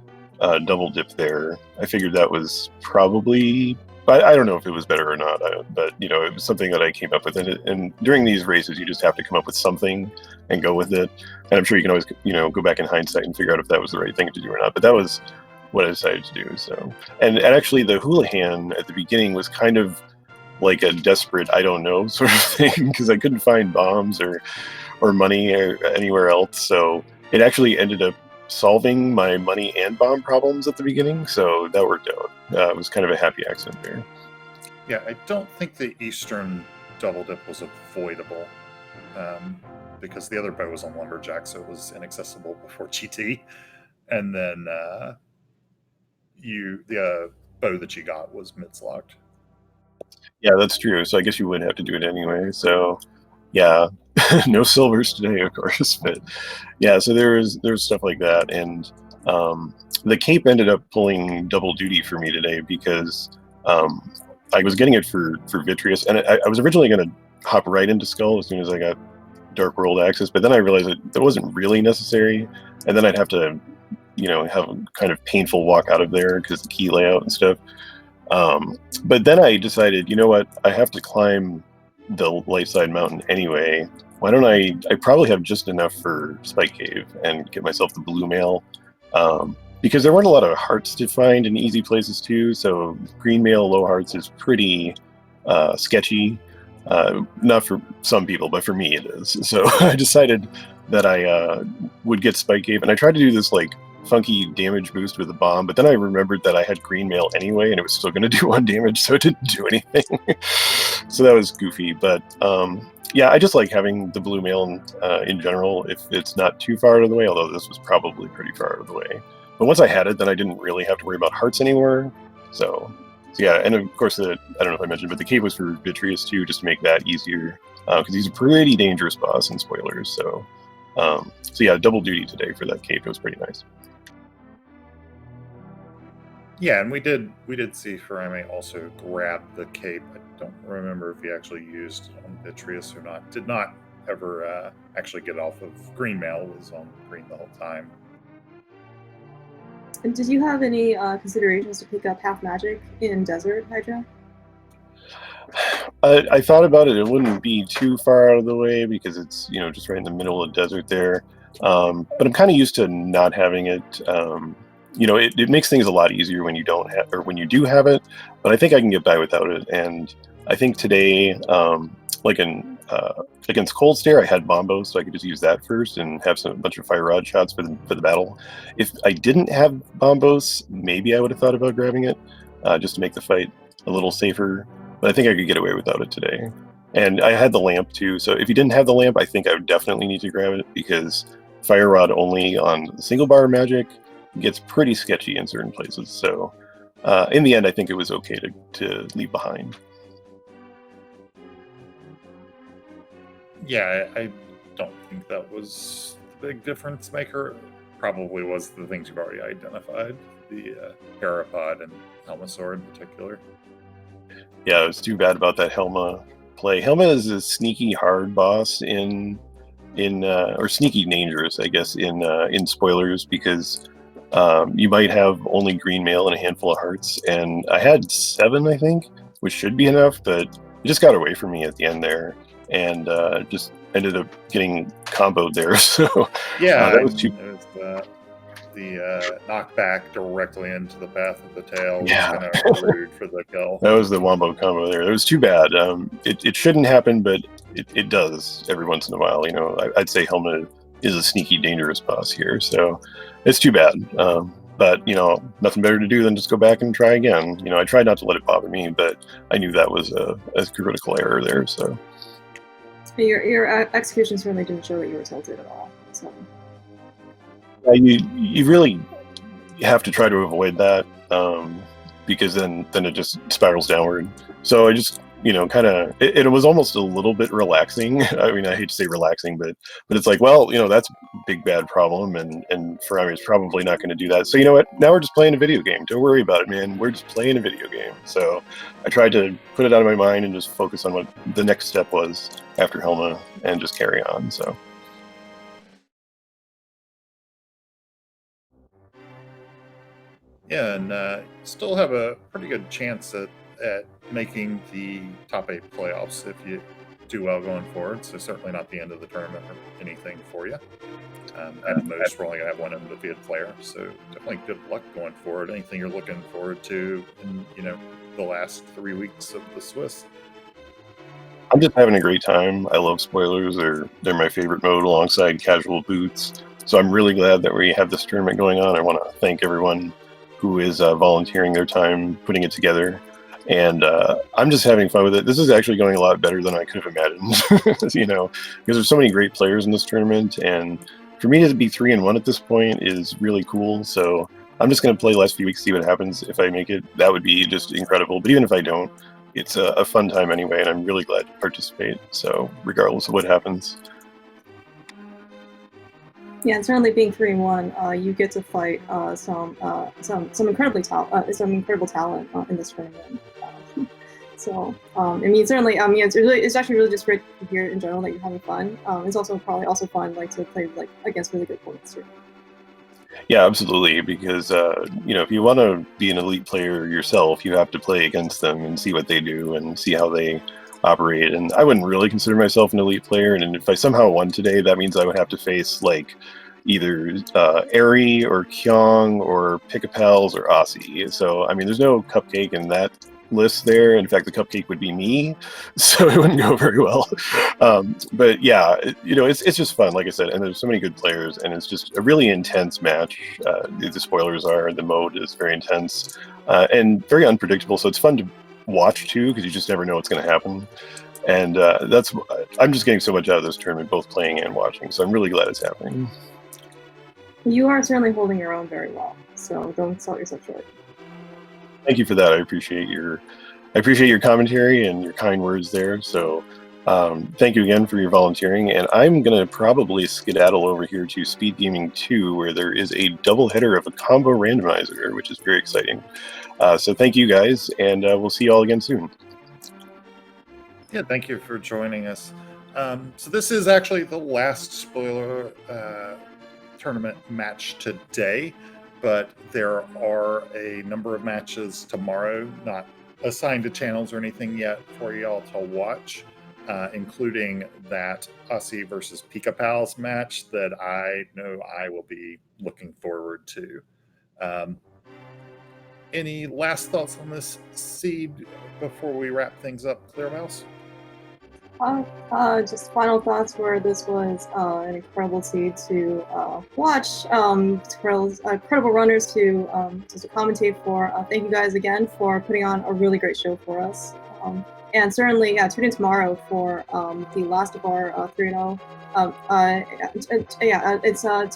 double dip there. I figured that was probably, I don't know if it was better or not, but it was something that I came up with, and during these races you just have to come up with something and go with it, and I'm sure you can always go back in hindsight and figure out if that was the right thing to do or not, but that was what I decided to do. So, and actually the Houlihan at the beginning was kind of like a desperate I don't know sort of thing, because I couldn't find bombs or money or anywhere else, so it actually ended up solving my money and bomb problems at the beginning, so that worked out. It was kind of a happy accident there. Yeah, I don't think the Eastern double dip was avoidable. because the other bow was on Lumberjack, so it was inaccessible before GT. And then the bow that you got was mids locked. Yeah, that's true. So I guess you would have to do it anyway. So yeah, no silvers today, of course. But yeah, so there's stuff like that, and the cape ended up pulling double duty for me today because I was getting it for Vitreous, and I was originally going to hop right into Skull as soon as I got Dark World access, but then I realized that wasn't really necessary, and then I'd have to, have a kind of painful walk out of there because the key layout and stuff. But then I decided, you know what, I have to climb the Lightside Mountain anyway. Why don't I probably have just enough for Spike Cave and get myself the blue mail, because there weren't a lot of hearts to find in easy places too, so green mail low hearts is pretty sketchy. Not for some people, but for me it is. So I decided that I would get Spike Cave, and I tried to do this like funky damage boost with a bomb, but then I remembered that I had green mail anyway, and it was still going to do 1 damage, so it didn't do anything. So that was goofy, but yeah, I just like having the blue mail in general if it's not too far out of the way, although this was probably pretty far out of the way. But once I had it, then I didn't really have to worry about hearts anymore. So yeah, and of course, I don't know if I mentioned, but the cave was for Vitreous too, just to make that easier, because he's a pretty dangerous boss in spoilers. So yeah, double duty today for that cave. It was pretty nice. Yeah, and we did see Furaime also grab the cape. I don't remember if he actually used it on Vitreous or not. Did not ever actually get off of green mail. Was on green the whole time. And did you have any considerations to pick up half magic in Desert, Hydra? I thought about it. It wouldn't be too far out of the way because it's just right in the middle of the desert there. But I'm kind of used to not having it. It makes things a lot easier when you don't have, or when you do have it. But I think I can get by without it. And I think today, like against Cold Stare, I had Bombo, so I could just use that first and have a bunch of Fire Rod shots for the battle. If I didn't have Bombos, maybe I would have thought about grabbing it, just to make the fight a little safer. But I think I could get away without it today. And I had the lamp too, so if you didn't have the lamp, I think I would definitely need to grab it, because Fire Rod only on single bar magic gets pretty sketchy in certain places. So in the end, I think it was okay to leave behind. Yeah, I don't think that was the big difference maker. Probably was the things you've already identified, the Parapod and Helma Sword in particular. Yeah, it was too bad about that Helma play. Helma is a sneaky hard boss or sneaky dangerous, I guess, in spoilers, because you might have only green mail and a handful of hearts, and I had 7, I think, which should be enough, but it just got away from me at the end there, and just ended up getting comboed there. So yeah, that was too. The knockback directly into the path of the tail was Yeah. kind of rude for the kill. That was the wombo combo there. It was too bad. It shouldn't happen, but it does every once in a while. I'd say Helma is a sneaky, dangerous boss here, so it's too bad. But nothing better to do than just go back and try again. I tried not to let it bother me, but I knew that was a critical error there. So Your execution certainly didn't show that you were tilted at all. So. You really have to try to avoid that, because then it just spirals downward. So I just kind of it was almost a little bit relaxing. I mean, I hate to say relaxing, but it's like, well, that's a big bad problem, and Furaime is probably not going to do that. So you know what? Now we're just playing a video game. Don't worry about it, man. We're just playing a video game. So I tried to put it out of my mind and just focus on what the next step was after Helma and just carry on. So. Yeah, and still have a pretty good chance at making the top 8 playoffs if you do well going forward. So certainly not the end of the tournament or anything for you. At most, we're only going to have one undefeated player. So definitely good luck going forward. Anything you're looking forward to in the last 3 weeks of the Swiss? I'm just having a great time. I love spoilers. They're my favorite mode alongside casual boots. So I'm really glad that we have this tournament going on. I want to thank everyone who is volunteering their time putting it together. And I'm just having fun with it. This is actually going a lot better than I could have imagined, you know, because there's so many great players in this tournament, and for me to be 3-1 at this point is really cool. So I'm just going to play the last few weeks, see what happens. If I make it, that would be just incredible. But even if I don't, it's a fun time anyway, and I'm really glad to participate. So regardless of what happens. Yeah, and certainly being 3-1, you get to fight some incredible talent in this tournament. So I mean, certainly, it's actually really just great to hear in general that you're having fun. It's also probably also fun like to play like against really good opponents too. Yeah, absolutely. Because you know, if you want to be an elite player yourself, you have to play against them and see what they do and see how they operate. And I wouldn't really consider myself an elite player. And if I somehow won today, that means I would have to face like either Airy or Kyong or Pick-a-Pals or Aussie. So I mean, there's no cupcake in that list there. In fact, the cupcake would be me, so it wouldn't go very well. But yeah, you know, it's just fun, like I said, and there's so many good players, and it's just a really intense match. The spoilers are the mode is very intense and very unpredictable, so it's fun to watch too because you just never know what's going to happen. And I'm just getting so much out of this tournament, both playing and watching. So I'm really glad it's happening. You are certainly holding your own very well, so don't sell yourself short. Thank you for that. I appreciate your commentary and your kind words there. So thank you again for your volunteering. And I'm going to probably skedaddle over here to SpeedGaming 2, where there is a double header of a combo randomizer, which is very exciting. So thank you guys, and we'll see you all again soon. Yeah, thank you for joining us. So this is actually the last spoiler tournament match today, but there are a number of matches tomorrow, not assigned to channels or anything yet for y'all to watch, including that Aussie versus Pick-a-Pals match that I know I will be looking forward to. Any last thoughts on this seed before we wrap things up, Clearmouse? Just final thoughts where this was an incredible seed to watch, incredible runners to commentate for. Thank you guys again for putting on a really great show for us. And certainly, tune in tomorrow for the last of our 3-0.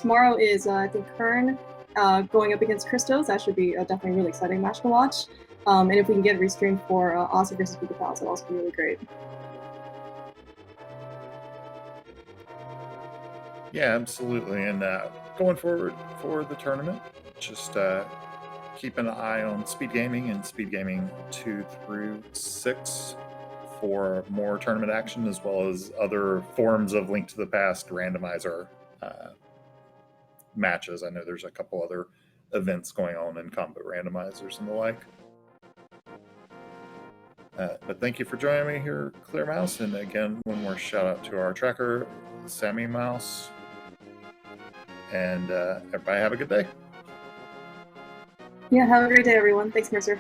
Tomorrow is I think Kern going up against Christos. That should be definitely a really exciting match to watch. And if we can get restreamed for Aussie versus Pick-a-Pals, that'll also be really great. Yeah, absolutely. And going forward for the tournament, just keep an eye on SpeedGaming and SpeedGaming 2 through 6 for more tournament action, as well as other forms of Link to the Past randomizer matches. I know there's a couple other events going on in combo randomizers and the like. But thank you for joining me here, Clearmouse. And again, one more shout out to our tracker, Sammy Mouse. And everybody have a good day. Yeah, have a great day, everyone. Thanks, Mercer.